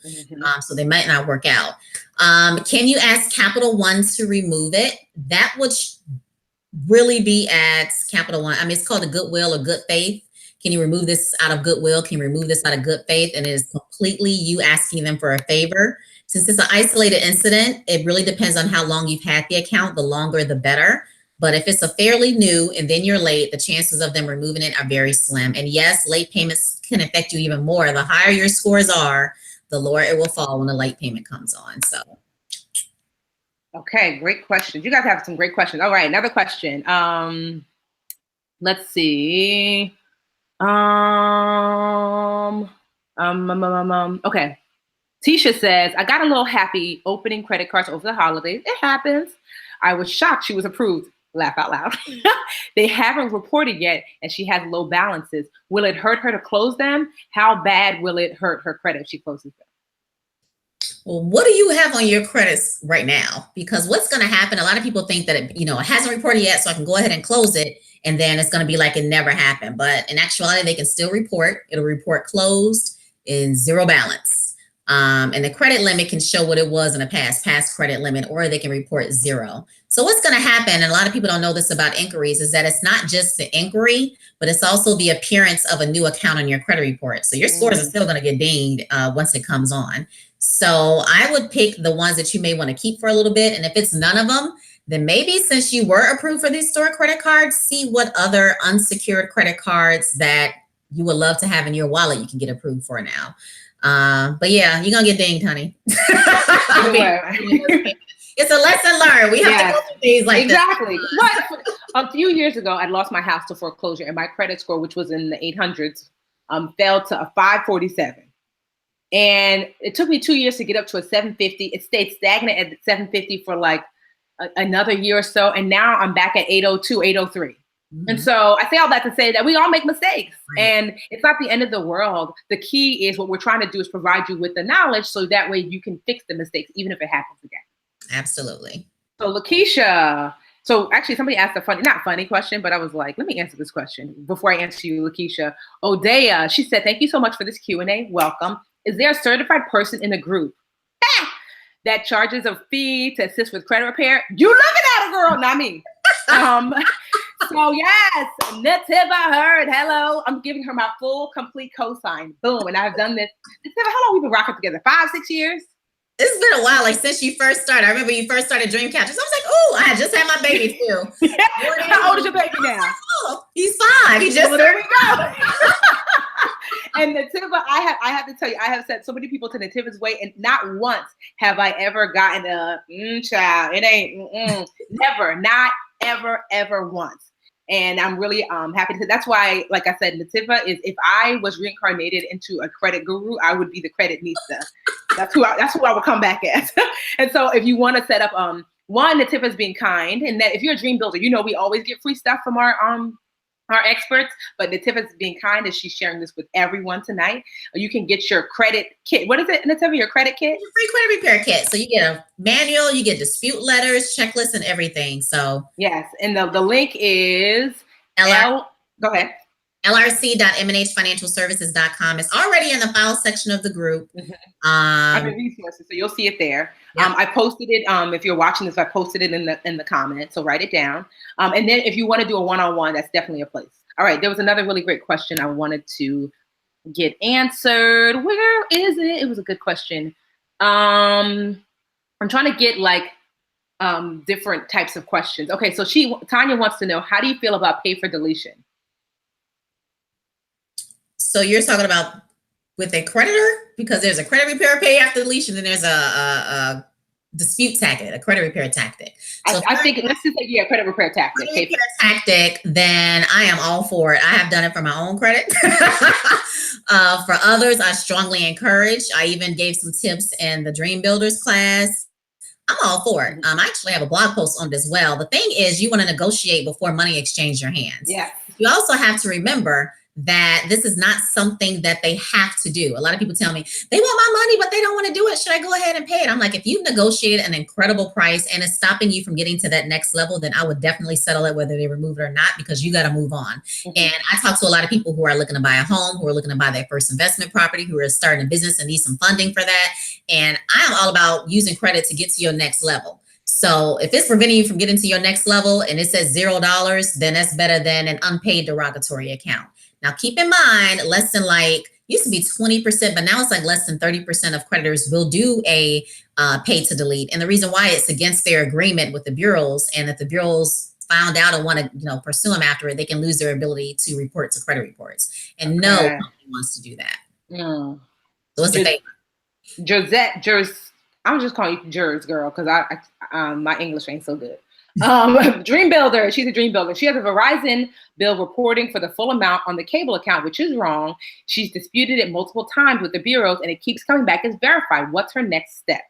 So they might not work out. Can you ask Capital One to remove it? That would really be at Capital One. I mean, it's called a goodwill or good faith. Can you remove this out of goodwill? Can you remove this out of good faith? And it is completely you asking them for a favor. Since it's an isolated incident, it really depends on how long you've had the account. The longer, the better. But if it's a fairly new and then you're late, the chances of them removing it are very slim. And yes, late payments can affect you even more. The higher your scores are, the lower it will fall when a late payment comes on. So. Okay, great questions. You guys have some great questions. All right, another question. Let's see. Okay. Tisha says, I got a little happy opening credit cards over the holidays. It happens. I was shocked she was approved. Laugh out loud. They haven't reported yet, and she has low balances. Will it hurt her to close them? How bad will it hurt her credit if she closes them? Well, what do you have on your credits right now? Because what's going to happen, a lot of people think that it hasn't reported yet, so I can go ahead and close it, and then it's going to be like it never happened. But in actuality, they can still report. It'll report closed in zero balance. And the credit limit can show what it was in a past credit limit, or they can report zero. So what's going to happen, and a lot of people don't know this about inquiries, is that it's not just the inquiry, but it's also the appearance of a new account on your credit report. So your scores are still going to get dinged once it comes on. So I would pick the ones that you may want to keep for a little bit. And if it's none of them, then maybe since you were approved for these store credit cards, see what other unsecured credit cards that you would love to have in your wallet you can get approved for now. But yeah, you're going to get dinged, honey. It's a lesson learned. We have to go through things like exactly. This. A few years ago, I lost my house to foreclosure, and my credit score, which was in the 800s, fell to a 547. And it took me 2 years to get up to a 750. It stayed stagnant at 750 for like another year or so. And now I'm back at 802, 803. And so I say all that to say that we all make mistakes, and it's not the end of the world. The key is what we're trying to do is provide you with the knowledge so that way you can fix the mistakes, even if it happens again. Absolutely. So Lakeisha, so actually somebody asked a not funny question, but I was like, let me answer this question before I answer you, Lakeisha. Odea, she said, thank you so much for this Q&A. Welcome. Is there a certified person in the group that charges a fee to assist with credit repair? You looking at a girl, not me. So yes, Netiva heard. Hello, I'm giving her my full, complete cosign. Boom, and I've done this. Netiva, how long have we been rocking together? 5, 6 years? It's been a while, like since you first started. I remember you first started Dream Catchers. I was like, oh, I just had my baby too. How old is your baby now? Like, oh, he's 5. He just there we go. And Netiva, I have to tell you, I have sent so many people to Netiva's way, and not once have I ever gotten a child. It ain't never, not ever once. And I'm really happy to say that's why, like I said, Netiva is, if I was reincarnated into a credit guru, I would be the credit Nisa. That's who I would come back as. And so if you want to set up, one, Netiva's being kind, and that if you're a dream builder, we always get free stuff from our experts, but Netiva's being kind as she's sharing this with everyone tonight. You can get your credit kit. What is it, Netiva? Your credit kit? Your free credit repair kit. So you get a manual, you get dispute letters, checklists, and everything. So yes, and the link is go ahead. LRC.mnhfinancialservices.com. It's already in the file section of the group. Under resources, so you'll see it there. Yeah. I posted it. If you're watching this, I posted it in the comments. So write it down. And then if you want to do a one-on-one, that's definitely a place. All right. There was another really great question I wanted to get answered. Where is it? It was a good question. I'm trying to get like different types of questions. Okay. So Tanya wants to know, how do you feel about pay for deletion? So you're talking about with a creditor, because there's a credit repair pay after deletion, and there's a dispute tactic, a credit repair tactic. So I think let's just say credit repair tactic. Credit repair tactic, then I am all for it. I have done it for my own credit. For others, I strongly encourage. I even gave some tips in the Dream Builders class. I'm all for it. I actually have a blog post on it as well. The thing is, you want to negotiate before money exchanges your hands. Yeah. You also have to remember that this is not something that they have to do. A lot of people tell me they want my money, but they don't want to do it. Should I go ahead and pay it? I'm like, if you've negotiated an incredible price and it's stopping you from getting to that next level, then I would definitely settle it, whether they remove it or not, because you got to move on. And I talk to a lot of people who are looking to buy a home, who are looking to buy their first investment property, who are starting a business and need some funding for that. And I am all about using credit to get to your next level. So if it's preventing you from getting to your next level and it says $0, then that's better than an unpaid derogatory account. Now, keep in mind, less than used to be 20%, but now it's like less than 30% of creditors will do a pay to delete. And the reason why it's against their agreement with the bureaus, and if the bureaus found out and want to, pursue them after it, they can lose their ability to report to credit reports. And no company wants to do that. So what's the thing? I'm just calling you Jers, girl, because I my English ain't so good. Dream builder. She's a dream builder. She has a Verizon bill reporting for the full amount on the cable account, which is wrong. She's disputed it multiple times with the bureaus, and it keeps coming back as verified. What's her next step?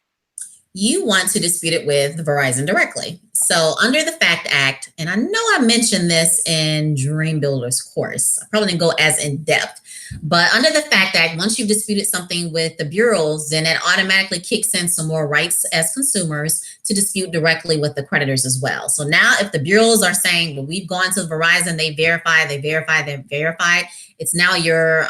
You want to dispute it with Verizon directly. So under the FACT Act, and I know I mentioned this in Dream Builder's course, I probably didn't go as in depth, but under the FACT Act, once you've disputed something with the bureaus, then it automatically kicks in some more rights as consumers to dispute directly with the creditors as well. So now if the bureaus are saying, well, we've gone to Verizon, they verified, it's now your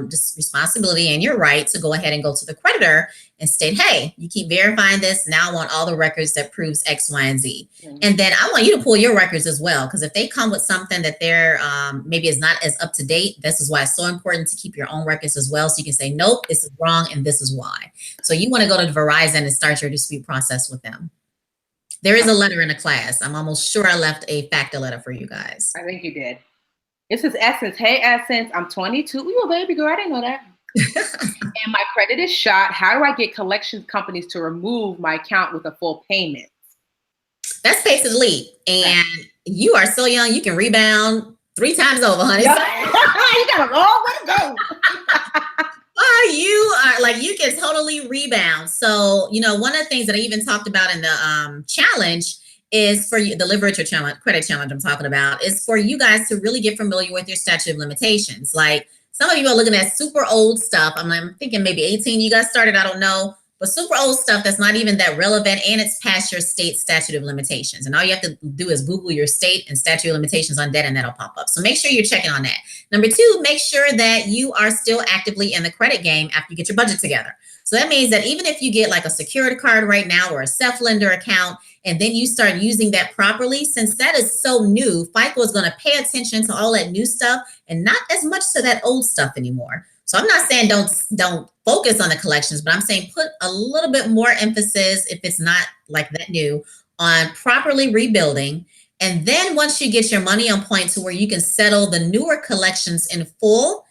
just responsibility and your right to go ahead and go to the creditor and state, hey, you keep verifying this. Now I want all the records that proves X, Y, and Z. And then I want you to pull your records as well, because if they come with something that they're maybe is not as up to date, this is why it's so important to keep your own records as well. So you can say, nope, this is wrong and this is why. So you want to go to Verizon and start your dispute process with them. There is a letter in the class. I'm almost sure I left a FACTA letter for you guys. I think you did. This is Essence. Hey, Essence, I'm 22. You a baby girl. I didn't know that. And my credit is shot. How do I get collections companies to remove my account with a full payment? That's pay to delete. And you are so young, you can rebound 3 times over, honey. You got a long way to go. You are you can totally rebound. So, one of the things that I even talked about in the challenge is for you, the literature challenge, credit challenge I'm talking about, is for you guys to really get familiar with your statute of limitations. Like some of you are looking at super old stuff. I'm thinking maybe 18 you guys started, I don't know. But super old stuff that's not even that relevant, and it's past your state statute of limitations. And all you have to do is Google your state and statute of limitations on debt, and that'll pop up. So make sure you're checking on that. Number 2, make sure that you are still actively in the credit game after you get your budget together. So that means that even if you get like a secured card right now or a self-lender account, and then you start using that properly, since that is so new, FICO is going to pay attention to all that new stuff and not as much to that old stuff anymore. So I'm not saying don't focus on the collections, but I'm saying put a little bit more emphasis, if it's not like that new, on properly rebuilding. And then once you get your money on point to where you can settle the newer collections in full,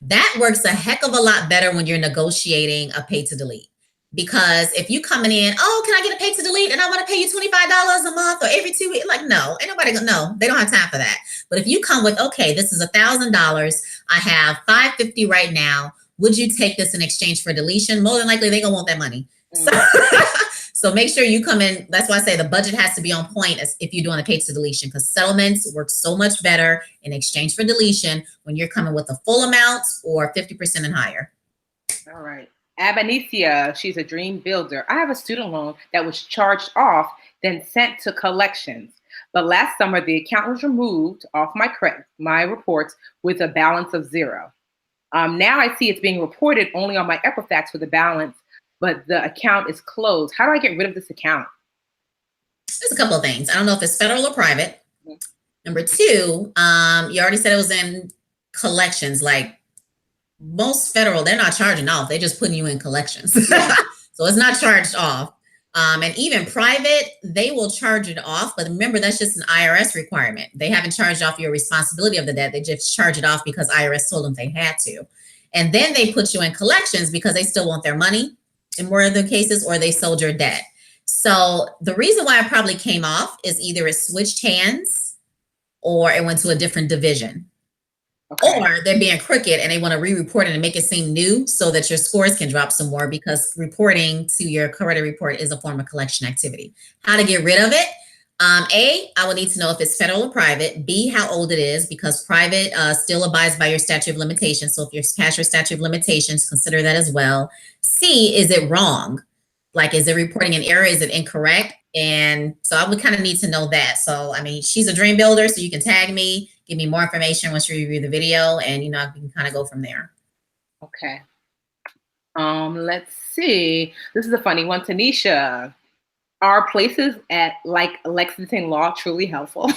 that works a heck of a lot better when you're negotiating a pay to delete. Because if you coming in, oh, can I get a pay to delete? And I want to pay you $25 a month or every 2 weeks. Like, no, ain't nobody gonna, no, they don't have time for that. But if you come with, okay, this is $1,000. I have $550 right now. Would you take this in exchange for deletion? More than likely, they gonna want that money. So make sure you come in. That's why I say the budget has to be on point as if you're doing a pay to deletion, because settlements work so much better in exchange for deletion when you're coming with a full amount or 50% and higher. All right. Abanicia, she's a dream builder. I have a student loan that was charged off, then sent to collections. But last summer, the account was removed off my reports with a balance of 0. Now I see it's being reported only on my Equifax with a balance, but the account is closed. How do I get rid of this account? There's a couple of things. I don't know if it's federal or private. Number 2, you already said it was in collections. Like most federal, they're not charging off. They're just putting you in collections. So it's not charged off. And even private, they will charge it off. But remember, that's just an IRS requirement. They haven't charged off your responsibility of the debt. They just charge it off because IRS told them they had to. And then they put you in collections because they still want their money in more of the cases, or they sold your debt. So the reason why it probably came off is either it switched hands or it went to a different division. Okay. Or they're being crooked and they want to re-report it and make it seem new so that your scores can drop some more, because reporting to your credit report is a form of collection activity. How to get rid of it? A, I would need to know if it's federal or private. B, how old it is, because private still abides by your statute of limitations. So if you're past your statute of limitations, consider that as well. C, is it wrong? Like, is it reporting an error? Is it incorrect? And so I would kind of need to know that. So, I mean, she's a dream builder, so you can tag me, give me more information once you review the video, and, you know, we can kind of go from there. Okay. Let's see. This is a funny one. Tanisha, are places at like Lexington Law truly helpful?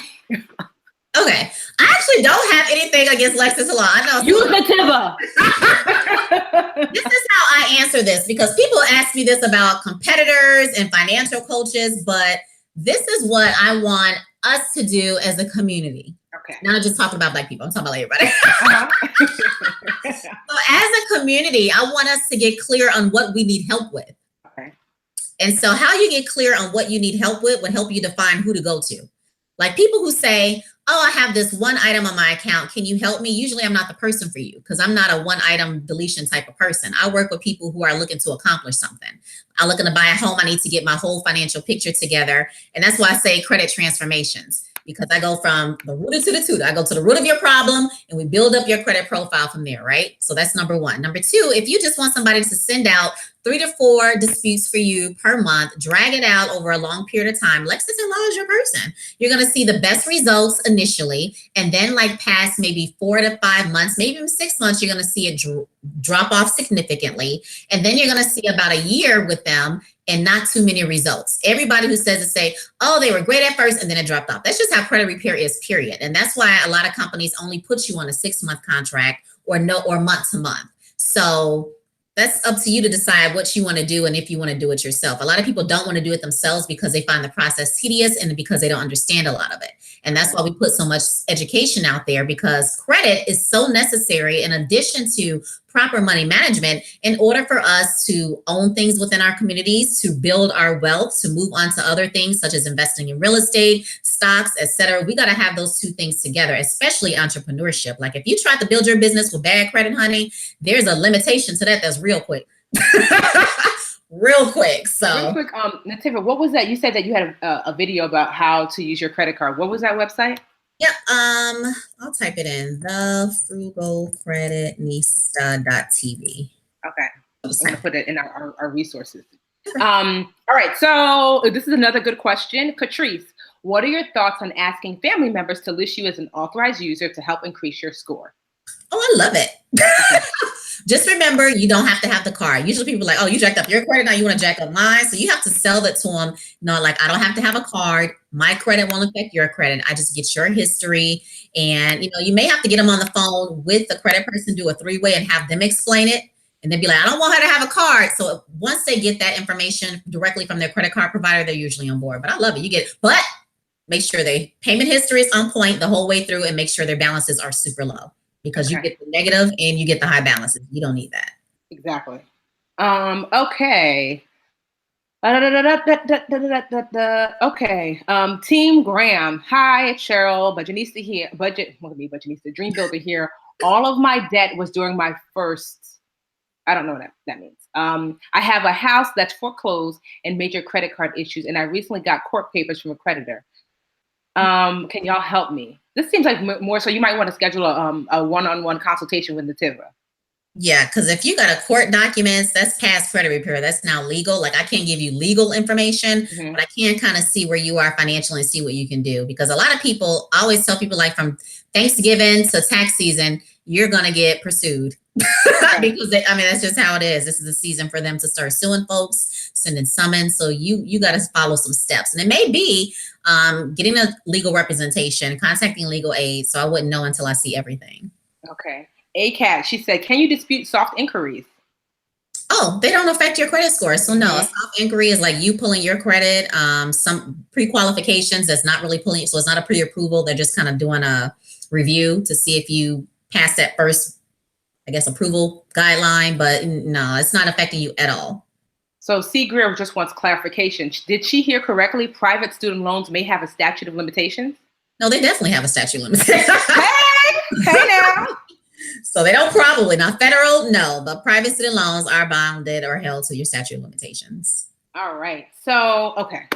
Okay. I actually don't have anything against Lexus Law. I know. Use Netiva. This is how I answer this, because people ask me this about competitors and financial coaches, but this is what I want us to do as a community. Okay. Not just talking about Black people. I'm talking about everybody. So as a community, I want us to get clear on what we need help with. Okay. And so how you get clear on what you need help with would help you define who to go to. Like people who say, oh, I have this one item on my account. Can you help me? Usually I'm not the person for you, because I'm not a one item deletion type of person. I work with people who are looking to accomplish something. I'm looking to buy a home. I need to get my whole financial picture together. And that's why I say credit transformations, because I go from the root to the tutor. I go to the root of your problem and we build up your credit profile from there, right? So that's number one. Number two, if you just want somebody to send out 3 to 4 disputes for you per month, drag it out over a long period of time, Lexus & Law is your person. You're going to see the best results initially, and then like past maybe 4 to 5 months, maybe even 6 months, you're going to see it drop off significantly. And then you're going to see about a year with them and not too many results. Everybody who says it say, oh, they were great at first and then it dropped off. That's just how credit repair is, period. And that's why a lot of companies only put you on a 6-month contract or month to month. So that's up to you to decide what you want to do and if you want to do it yourself. A lot of people don't want to do it themselves because they find the process tedious and because they don't understand a lot of it. And that's why we put so much education out there, because credit is so necessary in addition to proper money management in order for us to own things within our communities, to build our wealth, to move on to other things such as investing in real estate, stocks, etc. We got to have those two things together, especially entrepreneurship. Like if you try to build your business with bad credit, honey, there's a limitation to that. That's real quick. Real quick. So real quick, Netiva, what was that? You said that you had a video about how to use your credit card. What was that website? Yep. I'll type it in. thefrugalcreditnista.tv. Okay. I'm gonna put it in our resources. All right. So this is another good question. Catrice, what are your thoughts on asking family members to list you as an authorized user to help increase your score? Oh, I love it. Just remember, you don't have to have the card. Usually people are like, oh, you jacked up your credit, now you want to jack up mine. So you have to sell that to them. No, like, I don't have to have a card. My credit won't affect your credit. I just get your history. And, you may have to get them on the phone with the credit person, do a 3-way and have them explain it. And then be like, I don't want her to have a card. So once they get that information directly from their credit card provider, they're usually on board. But I love it. But make sure their payment history is on point the whole way through, and make sure their balances are super low. Because you get the negative and you get the high balances. You don't need that. Exactly. Okay. Okay. Team Graham. Hi, Cheryl. Budgetnista here. Budgetnista. Dream Builder here. All of my debt was during my first. I don't know what that means. I have a house that's foreclosed and major credit card issues, and I recently got court papers from a creditor. Can y'all help me? This seems like more so you might want to schedule a one-on-one consultation with Netiva. Yeah, because if you got a court documents, that's past credit repair. That's now legal. Like I can't give you legal information, but I can kind of see where you are financially and see what you can do. Because a lot of people, I always tell people, like from Thanksgiving to tax season, you're going to get pursued. Because that's just how it is. This is the season for them to start suing folks, sending summons. So you got to follow some steps. And it may be getting a legal representation, contacting legal aid. So I wouldn't know until I see everything. Okay. ACAT, she said, can you dispute soft inquiries? Oh, they don't affect your credit score. So no, a soft inquiry is like you pulling your credit. Some pre-qualifications that's not really pulling. So it's not a pre-approval. They're just kind of doing a review to see if you pass that first, I guess, approval guideline. But no, it's not affecting you at all. So C. Greer just wants clarification. Did she hear correctly? Private student loans may have a statute of limitations? No, they definitely have a statute of limitations. Hey now. So they don't probably, not federal, no, but private student loans are bounded or held to your statute of limitations. All right. So, okay.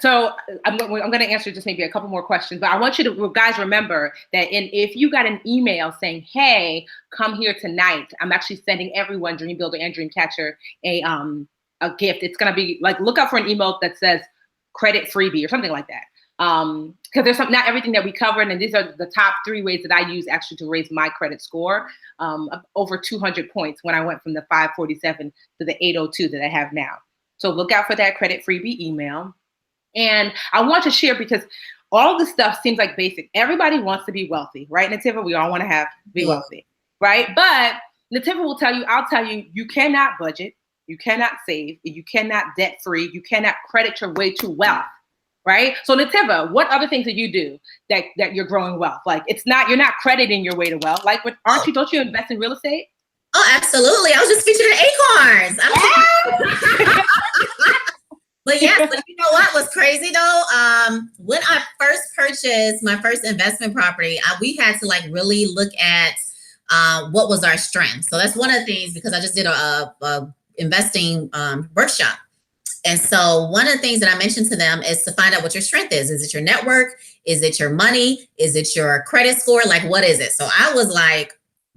So I'm going to answer just maybe a couple more questions, but I want you to guys remember that if you got an email saying, hey, come here tonight, I'm actually sending everyone, Dream Builder and Dreamcatcher, a gift. It's going to be like, look out for an email that says credit freebie or something like that. Because there's not everything that we covered, and these are the top 3 ways that I use actually to raise my credit score, over 200 points when I went from the 547 to the 802 that I have now. So look out for that credit freebie email. And I want to share, because All the stuff seems like basic. Everybody wants to be wealthy, right, Netiva? We all want to be wealthy, right? But Netiva will tell you, I'll tell you, you cannot budget, you cannot save, you cannot debt free, you cannot credit your way to wealth, right? So Netiva, what other things do you do that you're growing wealth? Like you're not crediting your way to wealth. Like don't you invest in real estate? Oh, absolutely. I was just featured in Acorns. But yes, but you know what was crazy though? When I first purchased my first investment property, we had to like really look at what was our strength. So that's one of the things, because I just did a investing workshop. And so one of the things that I mentioned to them is to find out what your strength is. Is it your network? Is it your money? Is it your credit score? Like, what is it? So I was like,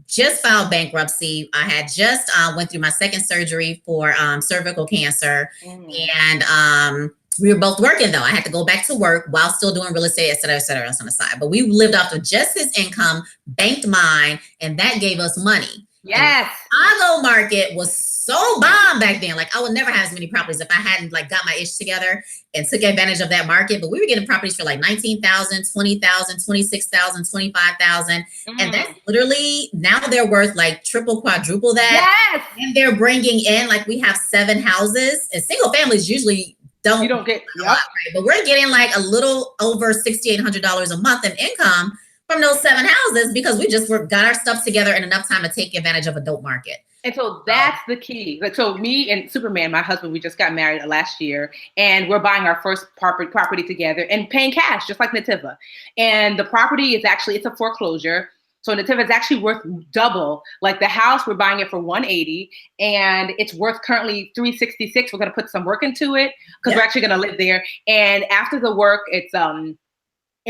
just filed bankruptcy. I had just went through my second surgery for cervical cancer. And we were both working though. I had to go back to work while still doing real estate, et cetera, on the side. But we lived off of just his income, banked mine, and that gave us money. Yes. And the Chicago market was so bomb back then. Like I would never have as many properties if I hadn't like got my ish together and took advantage of that market. But we were getting properties for like 19,000, 20,000, 26,000, 25,000. And that's literally, now they're worth like triple, quadruple that. Yes. And they're bringing in, like we have 7 houses, and single families usually you don't get a lot, right? But we're getting like a little over $6,800 a month in income from those 7 houses because we just got our stuff together in enough time to take advantage of a dope market. And so that's the key. Like, so me and Superman, my husband, we just got married last year, and we're buying our first property together and paying cash, just like Netiva. And the property is it's a foreclosure. So Netiva is actually worth double. Like the house, we're buying it for $180, and it's worth currently $366. We're going to put some work into it because we're actually going to live there. And after the work, it's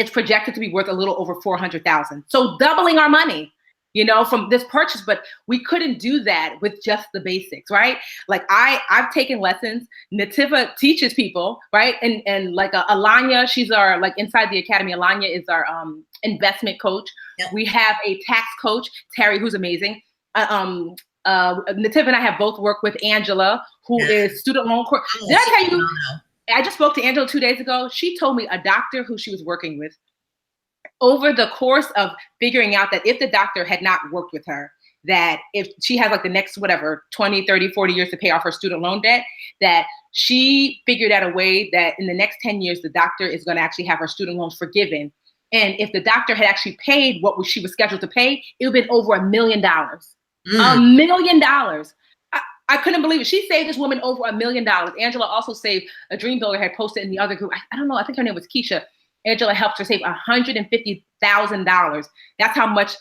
projected to be worth a little over $400,000. So doubling our money, from this purchase. But we couldn't do that with just the basics, right? Like I've taken lessons. Netiva teaches people, right? And like Alanya, she's our, like inside the academy, Alanya is our investment coach. Yep. We have a tax coach, Terry, who's amazing. Netiva and I have both worked with Angela, who is student loan court. Did I tell you? I just spoke to Angela 2 days ago. She told me a doctor who she was working with, over the course of figuring out that if the doctor had not worked with her, that if she has like the next, 20, 30, 40 years to pay off her student loan debt, that she figured out a way that in the next 10 years, the doctor is going to actually have her student loans forgiven. And if the doctor had actually paid what she was scheduled to pay, it would have been over $1 million. $1 million. I couldn't believe it. She saved this woman over $1 million. Angela also saved, a dream builder had posted in the other group. I don't know. I think her name was Keisha. Angela helped her save $150,000. That's how much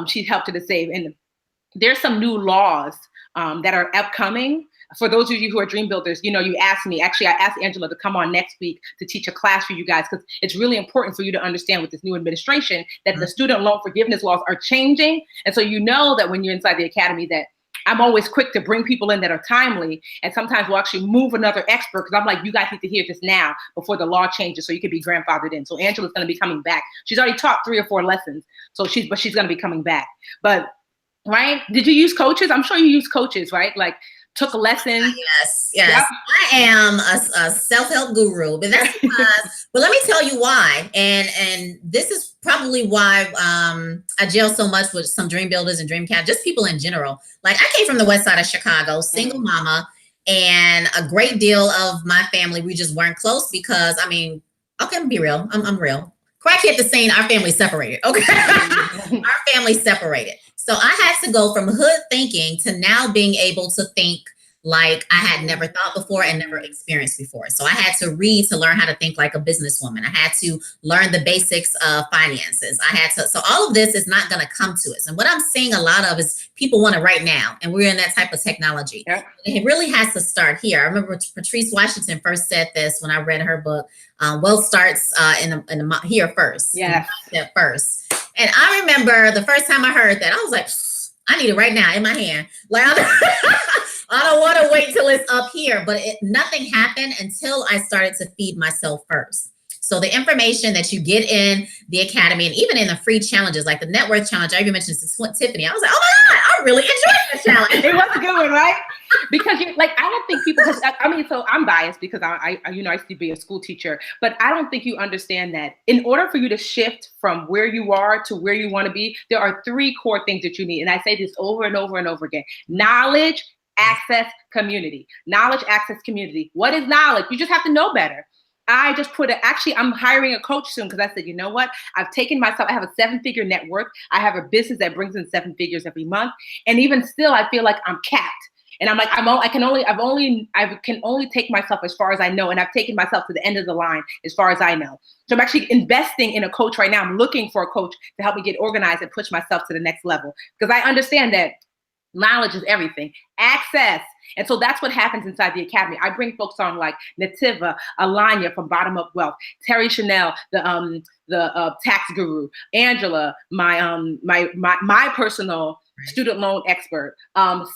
she helped her to save. And there's some new laws that are upcoming. For those of you who are dream builders, you asked me. Actually, I asked Angela to come on next week to teach a class for you guys, because it's really important for you to understand with this new administration that the student loan forgiveness laws are changing. And so that when you're inside the academy, that I'm always quick to bring people in that are timely. And sometimes we'll actually move another expert, because I'm like, you guys need to hear this now before the law changes so you can be grandfathered in. So Angela's going to be coming back. She's already taught 3 or 4 lessons. So she's going to be coming back. But, right? Did you use coaches? I'm sure you use coaches, right? Like took lessons. Yes. Yep. I am a self-help guru, but that's because, but let me tell you why. And this is probably why I gel so much with some dream builders and dream cat, just people in general. Like I came from the west side of Chicago, single mama, and a great deal of my family, we just weren't close because, okay, I'm be real. I'm real. Crack hit the scene, our family separated. Okay. Our family separated. So I had to go from hood thinking to now being able to think like I had never thought before and never experienced before. So I had to read to learn how to think like a businesswoman. I had to learn the basics of finances. So all of this is not going to come to us. And what I'm seeing a lot of is people want it right now. And we're in that type of technology. Yep. It really has to start here. I remember Patrice Washington first said this when I read her book, Wealth Starts here first. Yeah. First. And I remember the first time I heard that, I was like, I need it right now in my hand. Like, I don't want to wait till it's up here, but nothing happened until I started to feed myself first. So the information that you get in the academy and even in the free challenges, like the net worth challenge, I even mentioned this to Tiffany. I was like, oh my God, I really enjoyed the challenge. It was a good one, right? Because you're like, I don't think people, I mean, so I'm biased because I used to be a school teacher, but I don't think you understand that in order for you to shift from where you are to where you want to be, there are 3 core things that you need. And I say this over and over and over again: knowledge, access, community. Knowledge, access, community. What is knowledge? You just have to know better. I just actually, I'm hiring a coach soon because I said, you know what? I've taken myself, I have a 7-figure net worth. I have a business that brings in 7 figures every month. And even still, I feel like I'm capped. And I'm like, I can only take myself as far as I know. And I've taken myself to the end of the line as far as I know. So I'm actually investing in a coach right now. I'm looking for a coach to help me get organized and push myself to the next level. Because I understand that knowledge is everything. Access. And so that's what happens inside the academy. I bring folks on like Netiva, Alanya from Bottom Up Wealth, Terry Chanel, the tax guru, Angela, my personal student loan expert,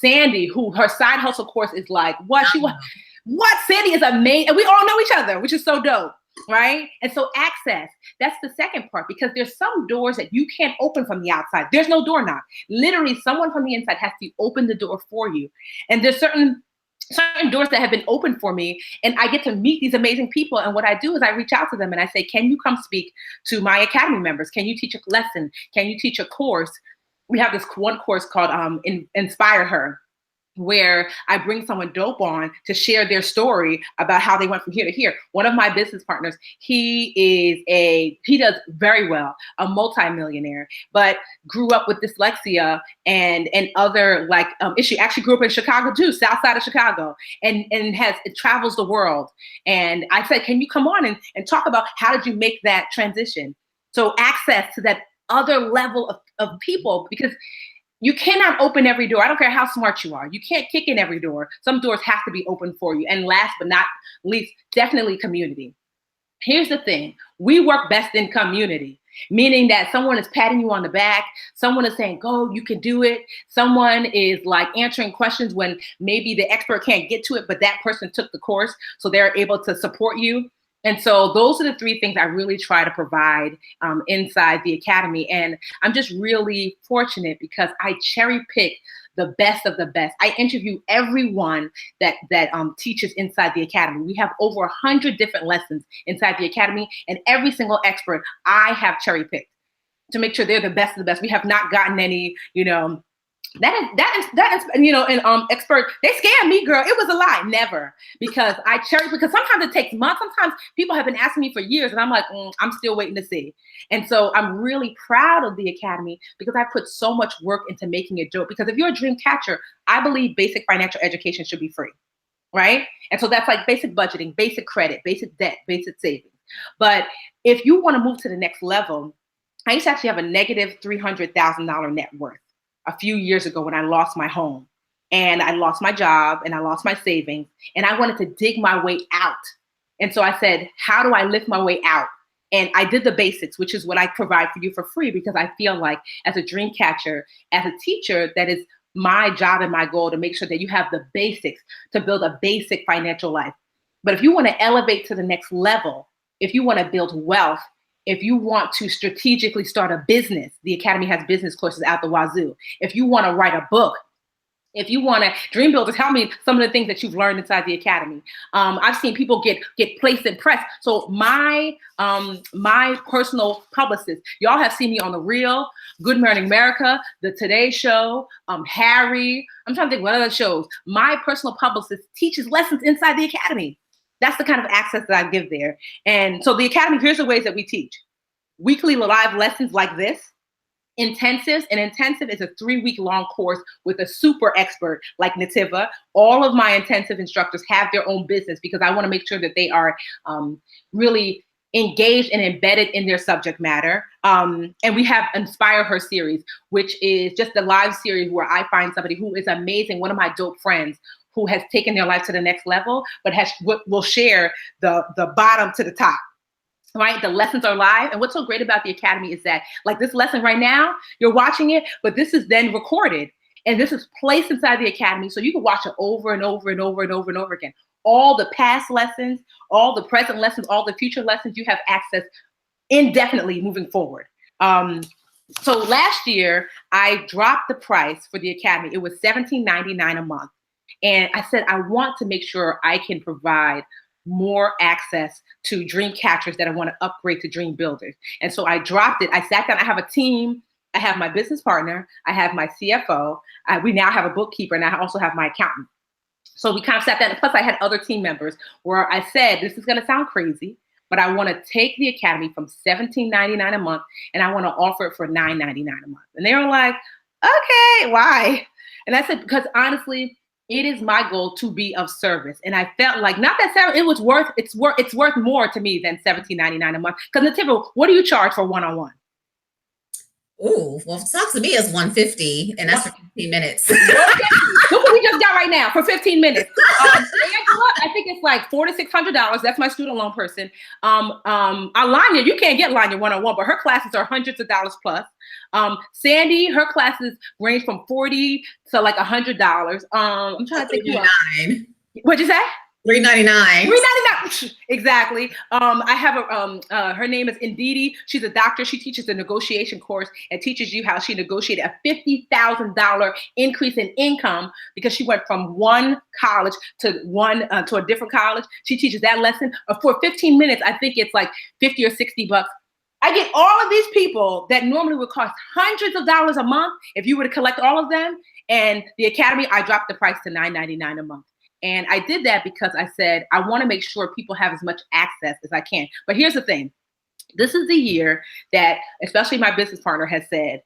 Sandy, who her side hustle course is like, what Sandy is amazing. And we all know each other, which is so dope. Right? And so access, that's the second part, because there's some doors that you can't open from the outside. There's no door knob. Literally, someone from the inside has to open the door for you. And there's certain doors that have been opened for me, and I get to meet these amazing people. And what I do is I reach out to them and I say, can you come speak to my academy members? Can you teach a lesson? Can you teach a course? We have this one course called Inspire Her, where I bring someone dope on to share their story about how they went from here to here. One of my business partners, he does very well, a multimillionaire, but grew up with dyslexia and other issue. Actually grew up in Chicago too, south side of Chicago, and travels the world. And I said, can you come on and talk about how did you make that transition? So access to that other level of people, because you cannot open every door. I don't care how smart you are. You can't kick in every door. Some doors have to be open for you. And last but not least, definitely community. Here's the thing. We work best in community, meaning that someone is patting you on the back. Someone is saying, go, you can do it. Someone is like answering questions when maybe the expert can't get to it, but that person took the course, so they're able to support you. And so those are the 3 things I really try to provide inside the academy. And I'm just really fortunate because I cherry pick the best of the best. I interview everyone that teaches inside the academy. We have over 100 different lessons inside the academy, and every single expert I have cherry picked to make sure they're the best of the best. We have not gotten any, expert, they scammed me, girl. It was a lie. Never. Because sometimes it takes months. Sometimes people have been asking me for years, and I'm like, I'm still waiting to see. And so I'm really proud of the academy because I put so much work into making it dope. Because if you're a dream catcher, I believe basic financial education should be free, right? And so that's like basic budgeting, basic credit, basic debt, basic savings. But if you want to move to the next level, I used to actually have a negative $300,000 net worth a few years ago when I lost my home and I lost my job and I lost my savings, and I wanted to dig my way out. And so I said, how do I lift my way out? And I did the basics, which is what I provide for you for free, because I feel like as a dream catcher, as a teacher, that is my job and my goal to make sure that you have the basics to build a basic financial life. But if you want to elevate to the next level, if you want to build wealth, if you want to strategically start a business, the Academy has business courses out the wazoo. If you want to write a book, if you want to dream builder, tell me some of the things that you've learned inside the Academy. I've seen people get placed in press. So my personal publicist, y'all have seen me on The Real, Good Morning America, The Today Show, Harry. I'm trying to think what other shows. My personal publicist teaches lessons inside the Academy. That's the kind of access that I give there. And so the Academy, here's the ways that we teach. Weekly live lessons like this. Intensives. An intensive is a 3-week long course with a super expert like Netiva. All of my intensive instructors have their own business because I want to make sure that they are really engaged and embedded in their subject matter. And we have Inspire Her series, which is just a live series where I find somebody who is amazing, one of my dope friends, who has taken their life to the next level, but will share the bottom to the top, right? The lessons are live. And what's so great about the Academy is that, like this lesson right now, you're watching it, but this is then recorded. And this is placed inside the Academy, so you can watch it over and over and over and over and over again. all the past lessons, all the present lessons, all the future lessons. You have access indefinitely moving forward. So last year, I dropped the price for the Academy. It was $17.99 a month. And I said, I want to make sure I can provide more access to dream catchers that I want to upgrade to dream builders. And so I dropped it. I sat down. I have a team. I have my business partner. I have my CFO. We now have a bookkeeper, and I also have my accountant. So we kind of sat down. And plus, I had other team members where I said, this is going to sound crazy, but I want to take the Academy from $17.99 a month, and I want to offer it for $9.99 a month. And they were like, okay, why? And I said, because honestly, it is my goal to be of service. And I felt like it's worth more to me than $17.99 a month. Because Netiva, what do you charge for one-on-one? Ooh, well, talk to me is $150, and that's for 15 minutes. Look what we just got right now for 15 minutes. I think it's like $400 to $600. That's my student loan person. Alanya, you can't get Alanya one-on-one, but her classes are hundreds of dollars plus. Sandy, her classes range from $40 to like $100. I'm trying to think. What'd you say? $3.99. Exactly. I have her name is Ndidi. She's a doctor. She teaches a negotiation course and teaches you how she negotiated a $50,000 increase in income because she went from one college to a different college. She teaches that lesson for 15 minutes. I think it's like $50 or $60. I get all of these people that normally would cost hundreds of dollars a month if you were to collect all of them. And the Academy, I dropped the price to $9.99 a month. And I did that because I said, I want to make sure people have as much access as I can. But here's the thing. This is the year that, especially my business partner has said,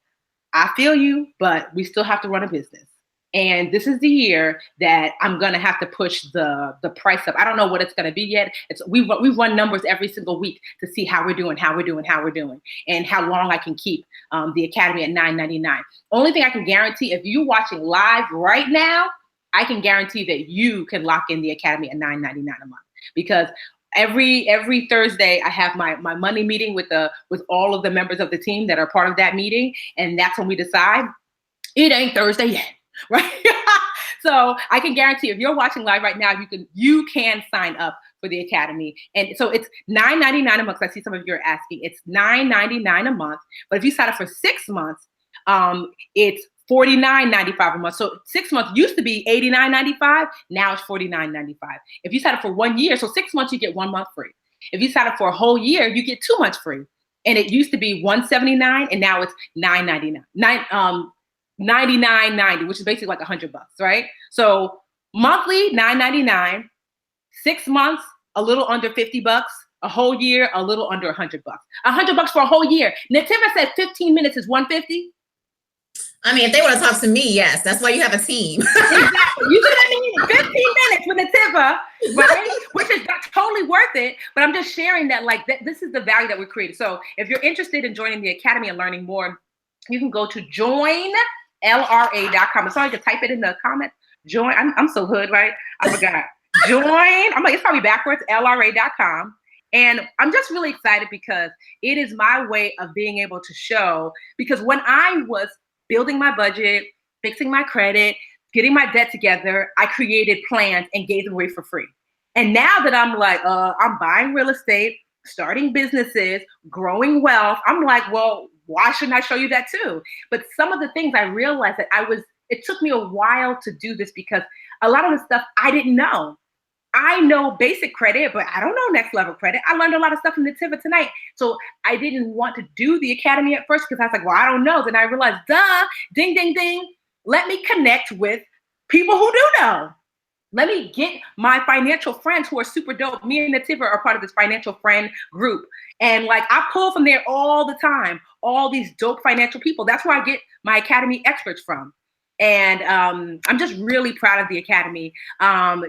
I feel you, but we still have to run a business. And this is the year that I'm going to have to push the price up. I don't know what it's going to be yet. We run numbers every single week to see how we're doing, and how long I can keep the Academy at $9.99. Only thing I can guarantee, if you're watching live right now, I can guarantee that you can lock in the Academy at $9.99 a month, because every Thursday I have my money meeting with all of the members of the team that are part of that meeting, and that's when we decide. It ain't Thursday yet, right? So I can guarantee if you're watching live right now, you can sign up for the Academy, and so it's $9.99 a month. I see some of you are asking. It's $9.99 a month, but if you sign up for 6 months, it's $49.95 a month. So 6 months used to be $89.95. Now it's $49.95. If you sign up for 1 year, so 6 months, you get 1 month free. If you sign up for a whole year, you get 2 months free. And it used to be $179, and now it's $99.90, which is basically like $100, right? So monthly, $9.99, 6 months, a little under $50, a whole year, a little under $100. $100 for a whole year. Netiva said 15 minutes is $150. I mean, if they want to talk to me, yes. That's why you have a team. Exactly. You see what I mean? 15 minutes with Netiva, right? Which is totally worth it. But I'm just sharing that, this is the value that we're creating. So if you're interested in joining the Academy and learning more, you can go to joinlra.com. So I can type it in the comments. Join. I'm so hood, right? I forgot. Join. I'm like, it's probably backwards. lra.com. And I'm just really excited because it is my way of being able to show, because when I was building my budget, fixing my credit, getting my debt together, I created plans and gave them away for free. And now that I'm like, I'm buying real estate, starting businesses, growing wealth, I'm like, well, why shouldn't I show you that too? But some of the things I realized that it took me a while to do this because a lot of the stuff I didn't know. I know basic credit, but I don't know next level credit. I learned a lot of stuff from Netiva tonight. So I didn't want to do the Academy at first because I was like, well, I don't know. Then I realized, ding, ding, ding. Let me connect with people who do know. Let me get my financial friends who are super dope. Me and Netiva are part of this financial friend group. And I pull from there all the time, all these dope financial people. That's where I get my Academy experts from. And I'm just really proud of the Academy.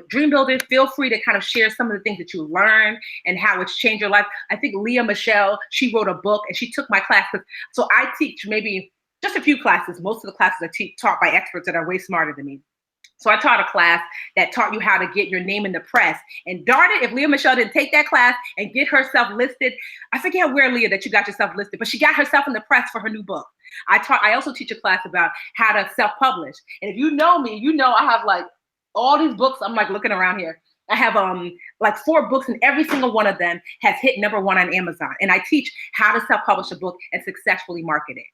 Dream Builders, feel free to kind of share some of the things that you learned and how it's changed your life. I think Leah Michelle, she wrote a book and she took my class. So I teach maybe just a few classes. Most of the classes are taught by experts that are way smarter than me. So I taught a class that taught you how to get your name in the press. And darn it, if Leah Michelle didn't take that class and get herself listed, I forget where, Leah, that you got yourself listed, but she got herself in the press for her new book. I also teach a class about how to self-publish. And if you know me, you know I have all these books. I'm looking around here. I have like 4 books, and every single one of them has hit #1 on Amazon. And I teach how to self-publish a book and successfully market it.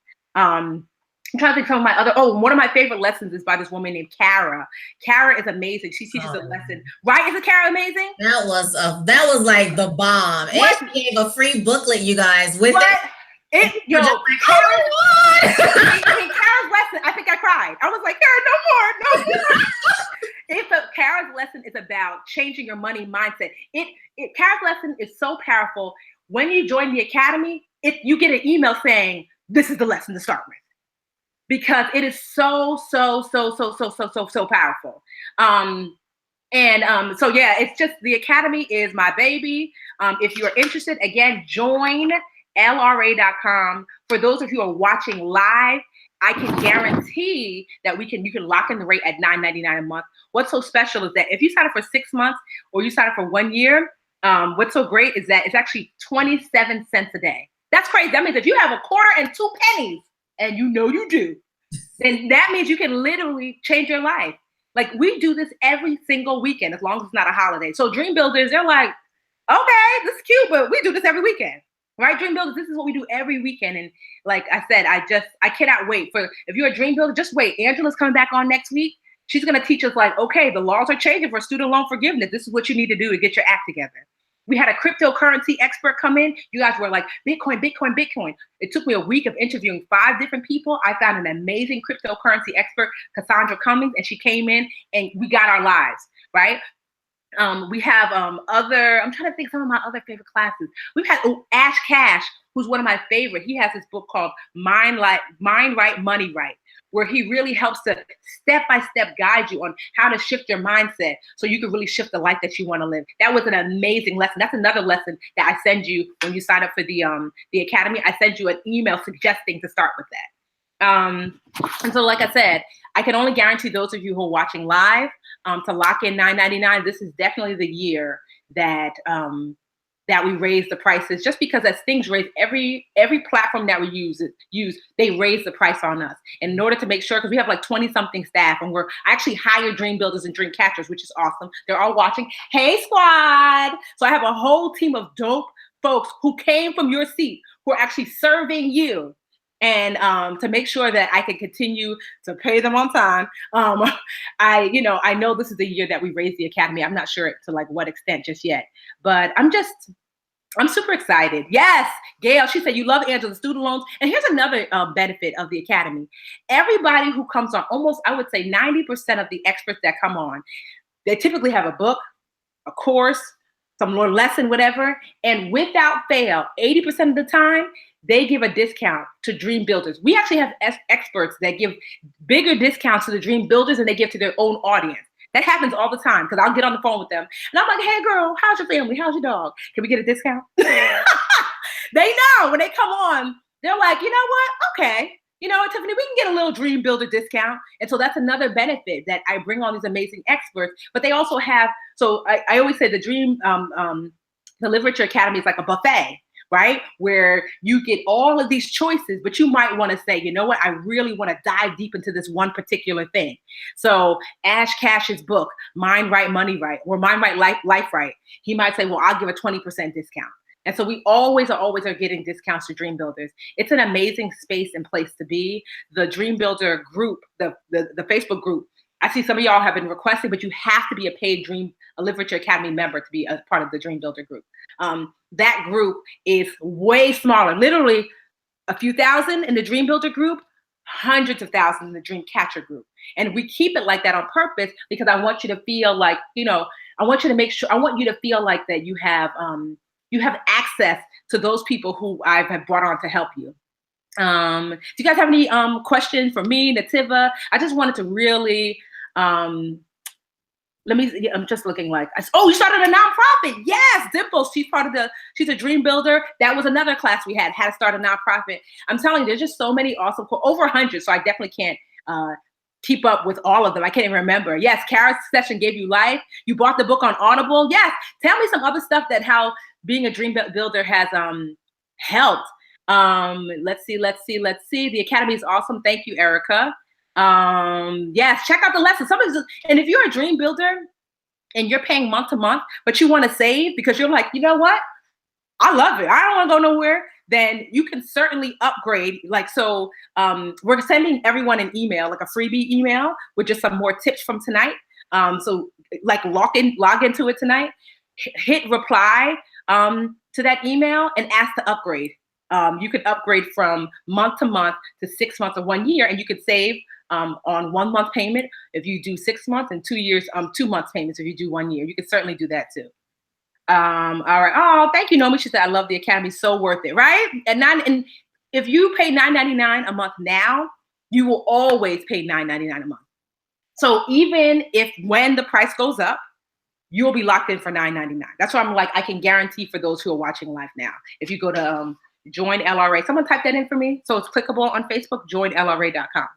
I'm trying to think some of my other, one of my favorite lessons is by this woman named Kara. Kara is amazing. She teaches a lesson. Right? Isn't Kara amazing? That was like the bomb. What? And she gave a free booklet, you guys, with what? it. Yo, Kara's lesson, I think I cried. I was like, Kara, no more. Kara's lesson is about changing your money mindset. Kara's lesson is so powerful. When you join the academy, you get an email saying, this is the lesson to start with. Because it is so powerful. So yeah, it's just, the academy is my baby. If you're interested, again, join LRA.com. For those of you who are watching live, I can guarantee that you can lock in the rate at $9.99 a month. What's so special is that if you sign up for 6 months or you sign up for 1 year, what's so great is that it's actually 27 cents a day. That's crazy. That means if you have a quarter and 2 pennies, and you know you do, then that means you can literally change your life. Like, we do this every single weekend, as long as it's not a holiday. So dream builders, they're like, okay, this is cute, but we do this every weekend, right? Dream builders, this is what we do every weekend. And like I said, I cannot wait if you're a dream builder, just wait. Angela's coming back on next week. She's going to teach us, like, okay, the laws are changing for student loan forgiveness. This is what you need to do to get your act together. We had a cryptocurrency expert come in. You guys were like, Bitcoin, Bitcoin, Bitcoin. It took me a week of interviewing 5 different people. I found an amazing cryptocurrency expert, Cassandra Cummings, and she came in and we got our lives, right? We have I'm trying to think some of my other favorite classes. We've had Ash Cash, who's one of my favorite. He has this book called Mind Right, Money Right, where he really helps to step-by-step guide you on how to shift your mindset so you can really shift the life that you want to live. That was an amazing lesson. That's another lesson that I send you when you sign up for the academy. I send you an email suggesting to start with that. And so, like I said, I can only guarantee those of you who are watching live to lock in $9.99. This is definitely the year that we raise the prices, just because as things raise, every platform that we use, they raise the price on us. And in order to make sure, because we have like 20-something staff, and I actually hire dream builders and dream catchers, which is awesome. They're all watching. Hey, squad. So I have a whole team of dope folks who came from your seat, who are actually serving you. And to make sure that I can continue to pay them on time, I know this is the year that we raise the academy. I'm not sure to like what extent just yet, but I'm super excited. Yes, Gail, she said you love Angela's student loans. And here's another benefit of the academy. Everybody who comes on, almost, I would say 90% of the experts that come on, they typically have a book, a course, some little lesson, whatever. And without fail, 80% of the time, they give a discount to dream builders. We actually have experts that give bigger discounts to the dream builders than they give to their own audience. That happens all the time, because I'll get on the phone with them and I'm like, hey girl, how's your family? How's your dog? Can we get a discount? They know when they come on, they're like, you know what? Okay. You know, Tiffany, we can get a little dream builder discount. And so that's another benefit, that I bring on these amazing experts, but they also have, so I always say the Literature Academy is like a buffet, right? Where you get all of these choices, but you might want to say, you know what? I really want to dive deep into this one particular thing. So Ash Cash's book, Mind Right, Money Right, or Mind Right, Life Right, he might say, well, I'll give a 20% discount. And so we always are getting discounts to dream builders. It's an amazing space and place to be. The Dream Builder group, the Facebook group, I see some of y'all have been requesting, but you have to be a paid Literature Academy member to be a part of the Dream Builder group. That group is way smaller, literally a few thousand in the Dream Builder group, hundreds of thousands in the Dream Catcher group. And we keep it like that on purpose, because I want you to feel like, I want you to feel like that you have access to those people who I have brought on to help you. Do you guys have any questions for me, Netiva? I just wanted to really, I'm just looking like, you started a nonprofit. Yes, Dimples, she's a dream builder. That was another class we had how to start a nonprofit. I'm telling you, there's just so many awesome, over 100. So I definitely can't keep up with all of them. I can't even remember. Yes, Kara's session gave you life. You bought the book on Audible. Yes, tell me some other stuff that how being a dream builder has helped. Let's see. The Academy is awesome. Thank you, Erica. Yes, check out the lessons. And if you're a dream builder, and you're paying month to month, but you want to save because you're like, you know what? I love it. I don't want to go nowhere. Then you can certainly upgrade. Like, so we're sending everyone an email, like a freebie email with just some more tips from tonight. So like log into it tonight, hit reply to that email and ask to upgrade. You could upgrade from month to month to 6 months or 1 year, and you could save on 1 month payment if you do 6 months, and 2 years, 2 months payments if you do 1 year. You could certainly do that too. All right. Oh, thank you, Nomi. She said, I love the Academy. So worth it, right? And if you pay $9.99 a month now, you will always pay $9.99 a month. So even if when the price goes up, you'll be locked in for $9.99. That's why I'm like, I can guarantee for those who are watching live now. If you go to join LRA, someone type that in for me. So it's clickable on Facebook, joinlra.com,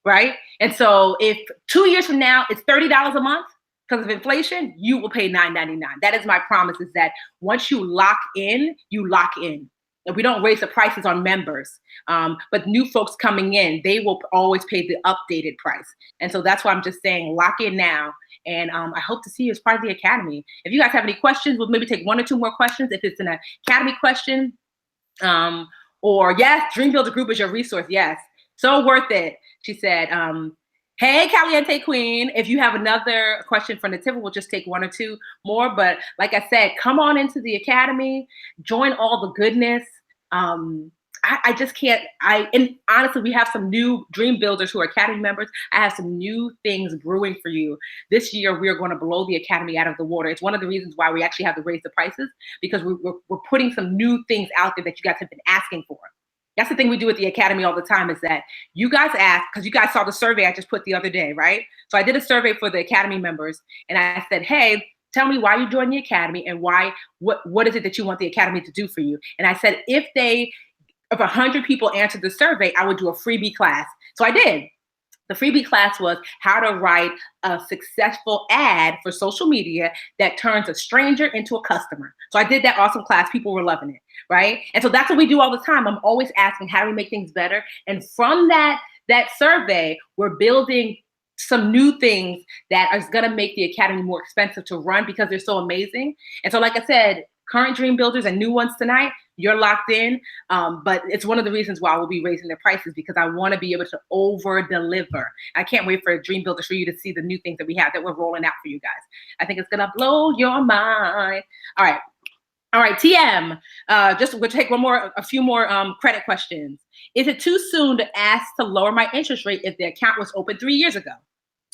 right? And so if 2 years from now, it's $30 a month, because of inflation, you will pay $9.99. That is my promise, is that once you lock in, you lock in. And we don't raise the prices on members. But new folks coming in, they will always pay the updated price. And so that's why I'm just saying lock in now. And I hope to see you as part of the Academy. If you guys have any questions, we'll maybe take 1 or 2 more questions. If it's an Academy question, or yes, Dream Builder Group is your resource. Yes, so worth it. She said, hey, Caliente Queen, if you have another question for Netiva, we'll just take 1 or 2 more. But like I said, come on into the Academy, join all the goodness. I just can't, and honestly, we have some new Dream Builders who are Academy members. I have some new things brewing for you. This year, we are going to blow the Academy out of the water. It's one of the reasons why we actually have to raise the prices, because we're putting some new things out there that you guys have been asking for. That's the thing we do at the Academy all the time, is that you guys ask, because you guys saw the survey I just put the other day, right? So I did a survey for the Academy members, and I said, hey, tell me why you joined the Academy and what is it that you want the Academy to do for you? And I said, if 100 people answered the survey, I would do a freebie class. So I did. The freebie class was how to write a successful ad for social media that turns a stranger into a customer. So I did that awesome class. People were loving it, right? And so that's what we do all the time. I'm always asking, how do we make things better? And from that survey, we're building some new things that are going to make the Academy more expensive to run because they're so amazing. And so, like I said, current Dream Builders and new ones tonight, you're locked in. But it's one of the reasons why we'll be raising their prices, because I want to be able to over deliver. I can't wait for Dream Builders for you to see the new things that we have that we're rolling out for you guys. I think it's going to blow your mind. All right, TM, we'll take a few more credit questions. Is it too soon to ask to lower my interest rate if the account was open 3 years ago?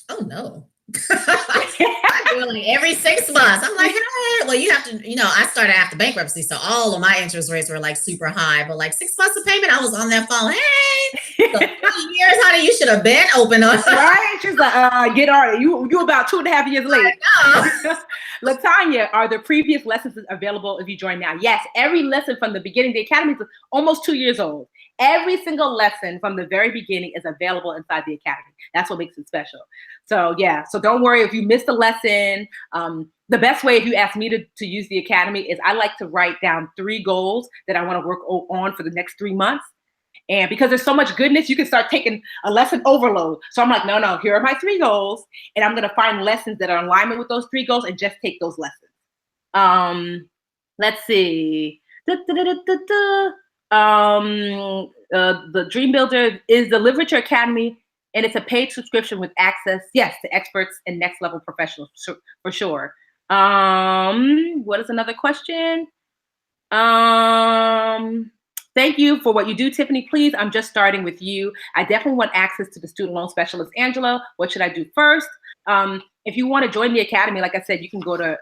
Oh, no. I do it like every 6 months. I'm like, hey, well, you have to, I started after bankruptcy, so all of my interest rates were like super high. But like 6 months of payment, I was on that phone. Hey, so 3 years, honey, you should have been open on. Right? She's like, get on it. You about 2.5 years late. Latanya, are the previous lessons available if you join now? Yes, every lesson from the beginning. The Academy is almost 2 years old. Every single lesson from the very beginning is available inside the Academy. That's what makes it special. So yeah, so don't worry if you missed a lesson. The best way, if you ask me to use the Academy, is I like to write down 3 goals that I want to work on for the next 3 months. And because there's so much goodness, you can start taking a lesson overload. So I'm like, no, here are my 3 goals. And I'm going to find lessons that are in alignment with those 3 goals and just take those lessons. Let's see. The Dream Builder is the Literature Academy, and it's a paid subscription with access, yes, to experts and next level professionals for sure. What is another question? Thank you for what you do, Tiffany. Please, I'm just starting with you. I definitely want access to the student loan specialist, Angela. What should I do first? If you want to join the Academy, like I said, you can go to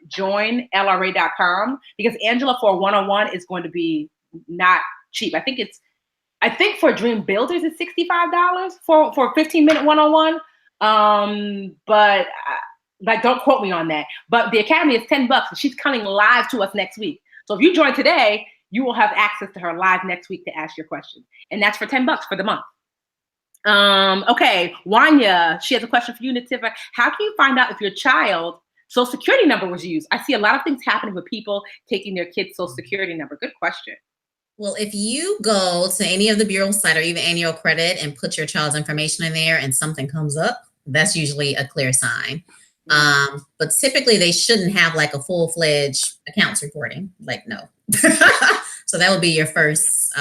joinlra.com, because Angela for a one-on-one is going to be not cheap. I think for Dream Builders it's $65 for a 15-minute one-on-one. But like, don't quote me on that. But the Academy is $10, and she's coming live to us next week. So if you join today, you will have access to her live next week to ask your question. And that's for $10 for the month. Okay, Wanya, she has a question for you, Netiva. How can you find out if your child's social security number was used? I see a lot of things happening with people taking their kids' social security number. Good question. Well, if you go to any of the bureau site or even annual credit and put your child's information in there and something comes up, that's usually a clear sign. But typically they shouldn't have like a full-fledged accounts reporting. Like, no. So that would be your first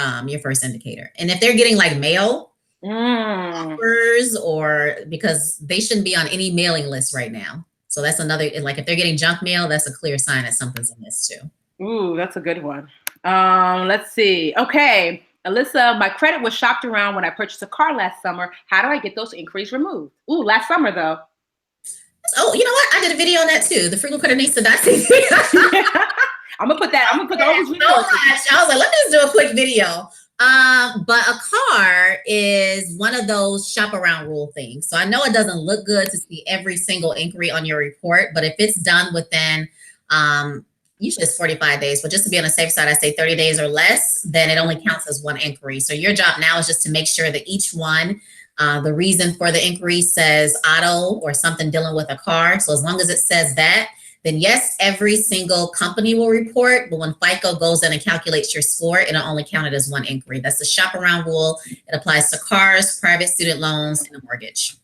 indicator. And if they're getting like mail offers, or because they shouldn't be on any mailing list right now. So that's another, like if they're getting junk mail, that's a clear sign that something's amiss too. Ooh, that's a good one. Let's see. Okay. Alyssa, my credit was shopped around when I purchased a car last summer. How do I get those inquiries removed? Ooh, last summer though. Oh, you know what? I did a video on that too. The frugal credit needs to die. I'm gonna put all these resources. I was like, let me just do a quick video. But a car is one of those shop around rule things. So I know it doesn't look good to see every single inquiry on your report, but if it's done within, usually it's 45 days, but just to be on the safe side, I say 30 days or less, then it only counts as one inquiry. So your job now is just to make sure that each one, the reason for the inquiry says auto or something dealing with a car. So as long as it says that, then yes, every single company will report, but when FICO goes in and calculates your score, it'll only count it as one inquiry. That's the shop around rule. It applies to cars, private student loans, and a mortgage.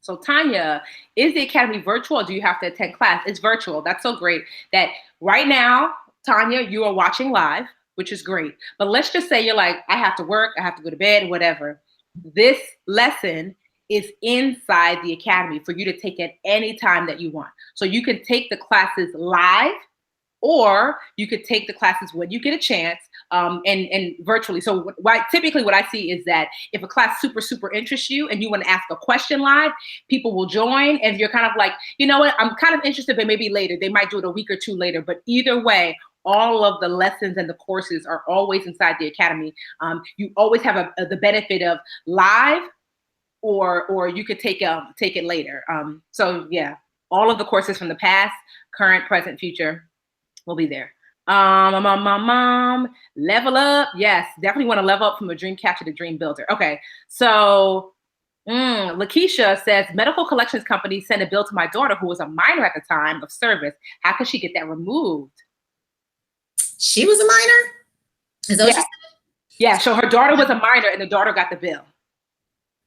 So Tanya, is the Academy virtual or do you have to attend class? It's virtual. That's so great that right now, Tanya, you are watching live, which is great. But let's just say you're like, I have to work, I have to go to bed, whatever. This lesson is inside the Academy for you to take at any time that you want. So you can take the classes live, or you could take the classes when you get a chance, and virtually. So typically what I see is that if a class super interests you and you want to ask a question live, people will join. And you're kind of like, you know what, I'm kind of interested, but maybe later. They might do it a week or two later. But either way, all of the lessons and the courses are always inside the Academy. You always have the benefit of live, or you could take it later. So yeah, all of the courses from the past, current, present, future will be there. Level up. Yes, definitely want to level up from a dream catcher to dream builder. Okay, so Lakeisha says, medical collections company sent a bill to my daughter who was a minor at the time of service. How could she get that removed? She was a minor? Is that what you said? Yeah, so her daughter was a minor and the daughter got the bill.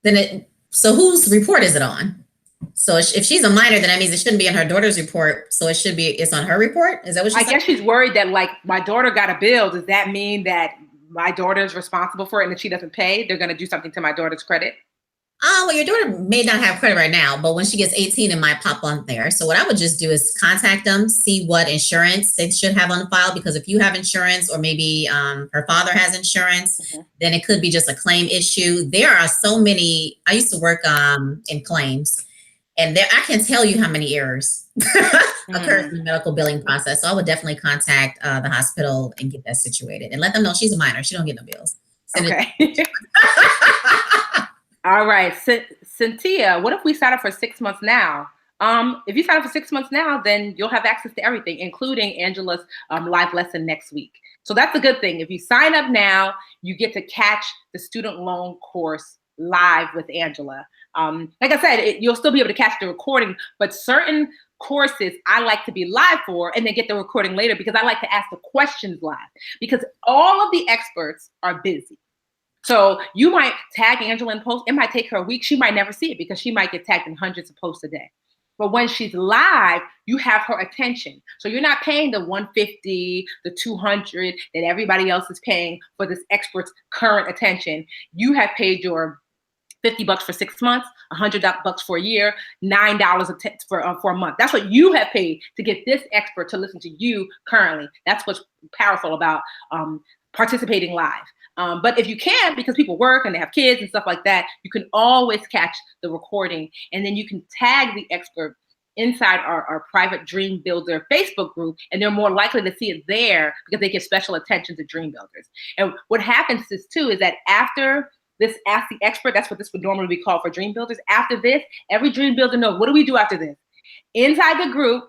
Then so whose report is it on? So if she's a minor, then that means it shouldn't be in her daughter's report. So it's on her report? Is that what she said? I guess she's worried that like my daughter got a bill. Does that mean that my daughter is responsible for it and if she doesn't pay, they're going to do something to my daughter's credit? Well, your daughter may not have credit right now, but when she gets 18, it might pop on there. So what I would just do is contact them, see what insurance they should have on file, because if you have insurance, or maybe her father has insurance, then it could be just a claim issue. There are so many. I used to work in claims, and I can tell you how many errors occurs in the medical billing process. So I would definitely contact the hospital and get that situated and let them know she's a minor. She don't get no bills. Okay. All right, Cynthia, what if we sign up for 6 months now? If you sign up for 6 months now, then you'll have access to everything, including Angela's live lesson next week. So that's a good thing. If you sign up now, you get to catch the student loan course live with Angela. Like I said, you'll still be able to catch the recording, but certain courses I like to be live for and then get the recording later, because I like to ask the questions live, because all of the experts are busy. So you might tag Angela in post. It might take her a week. She might never see it because she might get tagged in hundreds of posts a day. But when she's live, you have her attention. So you're not paying the $150, the $200 that everybody else is paying for this expert's current attention. You have paid your $50 for 6 months, $100 for a year, $9 for a month. That's what you have paid to get this expert to listen to you currently. That's what's powerful about participating live. But if you can't, because people work and they have kids and stuff like that, you can always catch the recording, and then you can tag the expert inside our private Dream Builder Facebook group, and they're more likely to see it there because they give special attention to Dream Builders. And what happens is too is that after this Ask the Expert, that's what this would normally be called for Dream Builders. After this, every Dream Builder knows, what do we do after this? Inside the group,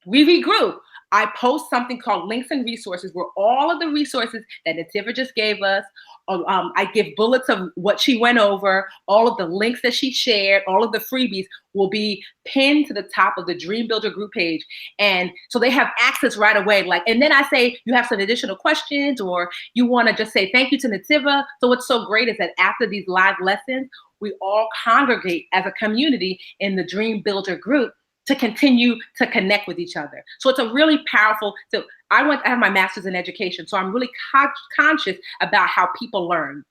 we regroup. I post something called links and resources, where all of the resources that Netiva just gave us, I give bullets of what she went over, all of the links that she shared, all of the freebies will be pinned to the top of the Dream Builder group page. And so they have access right away. And then I say, you have some additional questions, or you want to just say thank you to Netiva. So what's so great is that after these live lessons, we all congregate as a community in the Dream Builder group. to continue to connect with each other. So it's a really powerful, so I have my master's in education. So I'm really conscious about how people learn.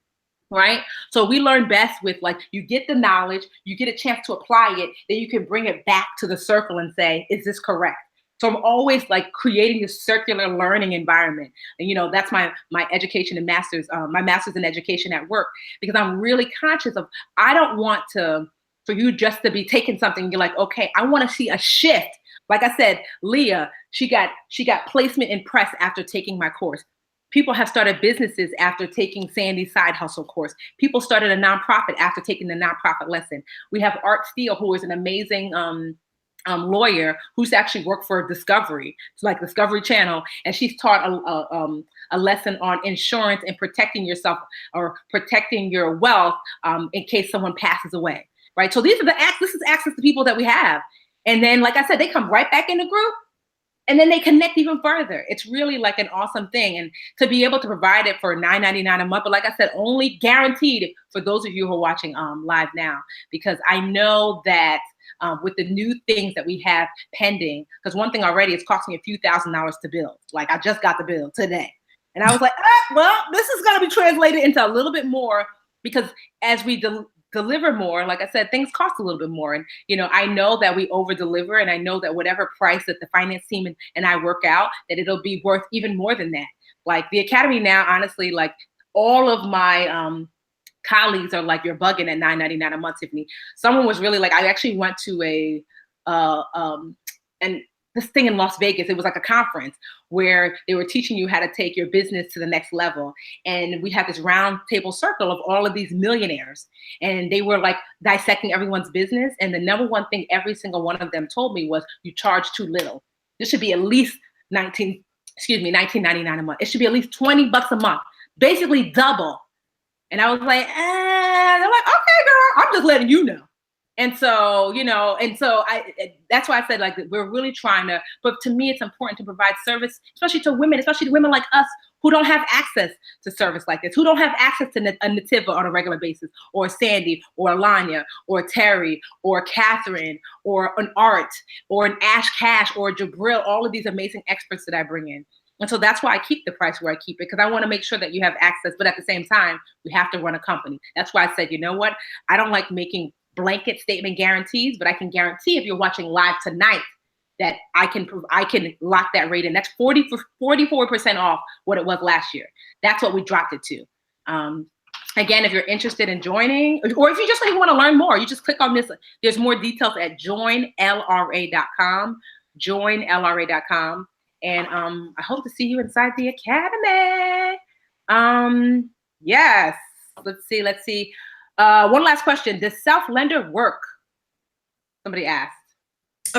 Right? So we learn best with, like, you get the knowledge, you get a chance to apply it, then you can bring it back to the circle and say, is this correct? So I'm always like creating this circular learning environment. And, you know, that's my education and master's, my master's in education at work, because I'm really conscious of, I don't want for you just to be taking something, you're like, okay, I want to see a shift. Like I said, Leah, she got placement in press after taking my course. People have started businesses after taking Sandy's side hustle course. People started a nonprofit after taking the nonprofit lesson. We have Art Steele, who is an amazing lawyer who's actually worked for Discovery, it's like Discovery Channel, and she's taught a lesson on insurance and protecting yourself or protecting your wealth in case someone passes away. Right. So this is access to people that we have. And then, like I said, they come right back in the group. And then they connect even further. It's really like an awesome thing. And to be able to provide it for $9.99 a month, but like I said, only guaranteed for those of you who are watching live now, because I know that with the new things that we have pending, because one thing already, it's costing a few $1,000s to build. Like, I just got the bill today. And I was like, well, this is going to be translated into a little bit more, because as we deliver more, like I said, things cost a little bit more. And, you know, I know that we over deliver, and I know that whatever price that the finance team and I work out, that it'll be worth even more than that. Like the Academy now, honestly, like all of my colleagues are like, you're bugging at $9.99 a month, Tiffany. Someone was really like, I actually went to and this thing in Las Vegas, it was like a conference where they were teaching you how to take your business to the next level. And we had this round table circle of all of these millionaires, and they were like dissecting everyone's business. And the number one thing every single one of them told me was, you charge too little. This should be at least $19.99 a month. It should be at least $20 a month, basically double. And I was like, they're like, okay, girl, I'm just letting you know. And so, you know, that's why I said, like, we're really trying to, but to me, it's important to provide service, especially to women like us who don't have access to service like this, who don't have access to a Netiva on a regular basis, or Sandy, or Alanya, or Terry, or Catherine, or an Art, or an Ash Cash, or Jabril, all of these amazing experts that I bring in. And so that's why I keep the price where I keep it, because I want to make sure that you have access, but at the same time, we have to run a company. That's why I said, you know what? I don't like making blanket statement guarantees, but I can guarantee if you're watching live tonight that I can lock that rate in. That's 44% off what it was last year. That's what we dropped it to. Again, if you're interested in joining, or if you just want to learn more, you just click on this. There's more details at joinlra.com, joinlra.com. And I hope to see you inside the Academy. Yes, let's see. One last question. Does self-lender work? Somebody asked.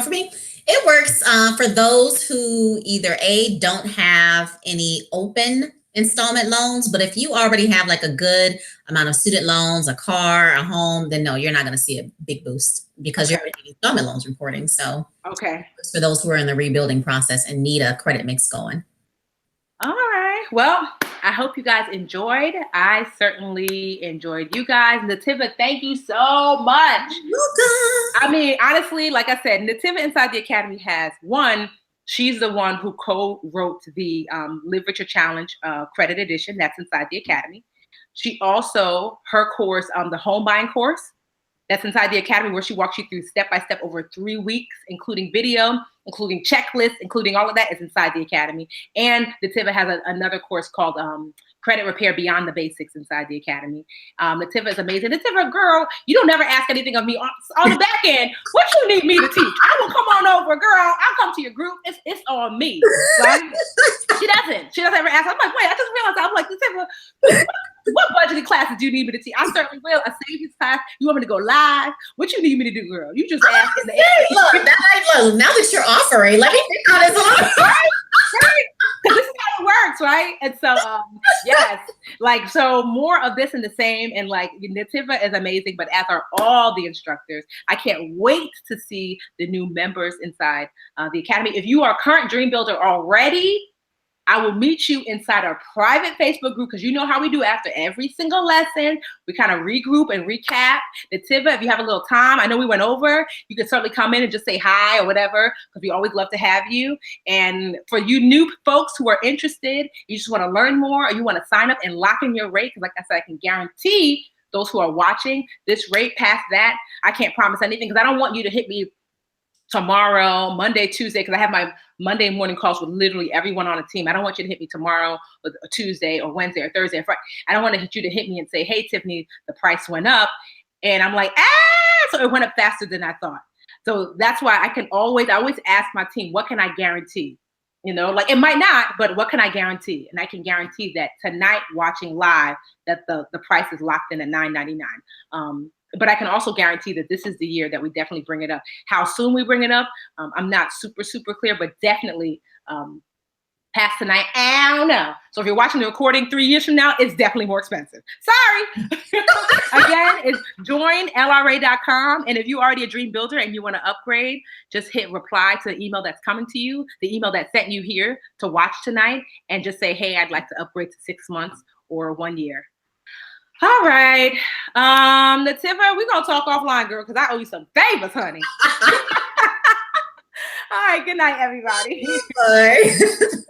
For me, it works for those who either A, don't have any open installment loans, but if you already have like a good amount of student loans, a car, a home, then no, you're not going to see a big boost because you're already having installment loans reporting. So okay, it's for those who are in the rebuilding process and need a credit mix going. All right. Well, I hope you guys enjoyed. I certainly enjoyed you guys. Netiva, thank you so much. I mean, honestly, like I said, Netiva inside the Academy has one. She's the one who co-wrote the Live Richer Challenge credit edition. That's inside the Academy. She also, her course, the home buying course, that's inside the Academy, where she walks you through step-by-step over 3 weeks, including video, including checklists, including all of that is inside the Academy. And Netiva has another course called Credit Repair Beyond the Basics inside the Academy. Netiva is amazing. Netiva, girl, you don't never ask anything of me on the back end. What you need me to teach? I will come on over, girl. I'll come to your group. It's on me, right? She doesn't ever ask. I'm like, wait, I just realized. I'm like, Netiva, what budgeting classes do you need me to teach? I certainly will. A savings class. You want me to go live? What you need me to do, girl? You just ask. Look, now that you're offering, let me think how this works. Right? Because this is how it works, right? And so, yes, like, so more of this and the same. And like, Netiva is amazing, but as are all the instructors. I can't wait to see the new members inside the Academy. If you are a current dream builder already, I will meet you inside our private Facebook group, because you know how we do after every single lesson. We kind of regroup and recap. Netiva, if you have a little time, I know we went over, you can certainly come in and just say hi or whatever, because we always love to have you. And for you new folks who are interested, you just want to learn more, or you want to sign up and lock in your rate, because like I said, I can guarantee those who are watching this rate past that. I can't promise anything, because I don't want you to hit me tomorrow, Monday, Tuesday, because I have my Monday morning calls with literally everyone on the team. I don't want you to hit me tomorrow or Tuesday or Wednesday or Thursday or Friday. I don't want to hit you to hit me and say, hey, Tiffany, the price went up. And I'm like, so it went up faster than I thought. So that's why I always ask my team, what can I guarantee? You know, like it might not, but what can I guarantee? And I can guarantee that tonight watching live, that the price is locked in at $9.99. But I can also guarantee that this is the year that we definitely bring it up. How soon we bring it up, I'm not super clear, but definitely past tonight, I don't know. So if you're watching the recording 3 years from now, it's definitely more expensive. Sorry. Again, it's joinlra.com. And if you're already a dream builder and you want to upgrade, just hit reply to the email that's coming to you, the email that sent you here to watch tonight, and just say, hey, I'd like to upgrade to 6 months or 1 year. All right. Netiva, we're going to talk offline, girl, because I owe you some favors, honey. All right. Good night, everybody. Bye.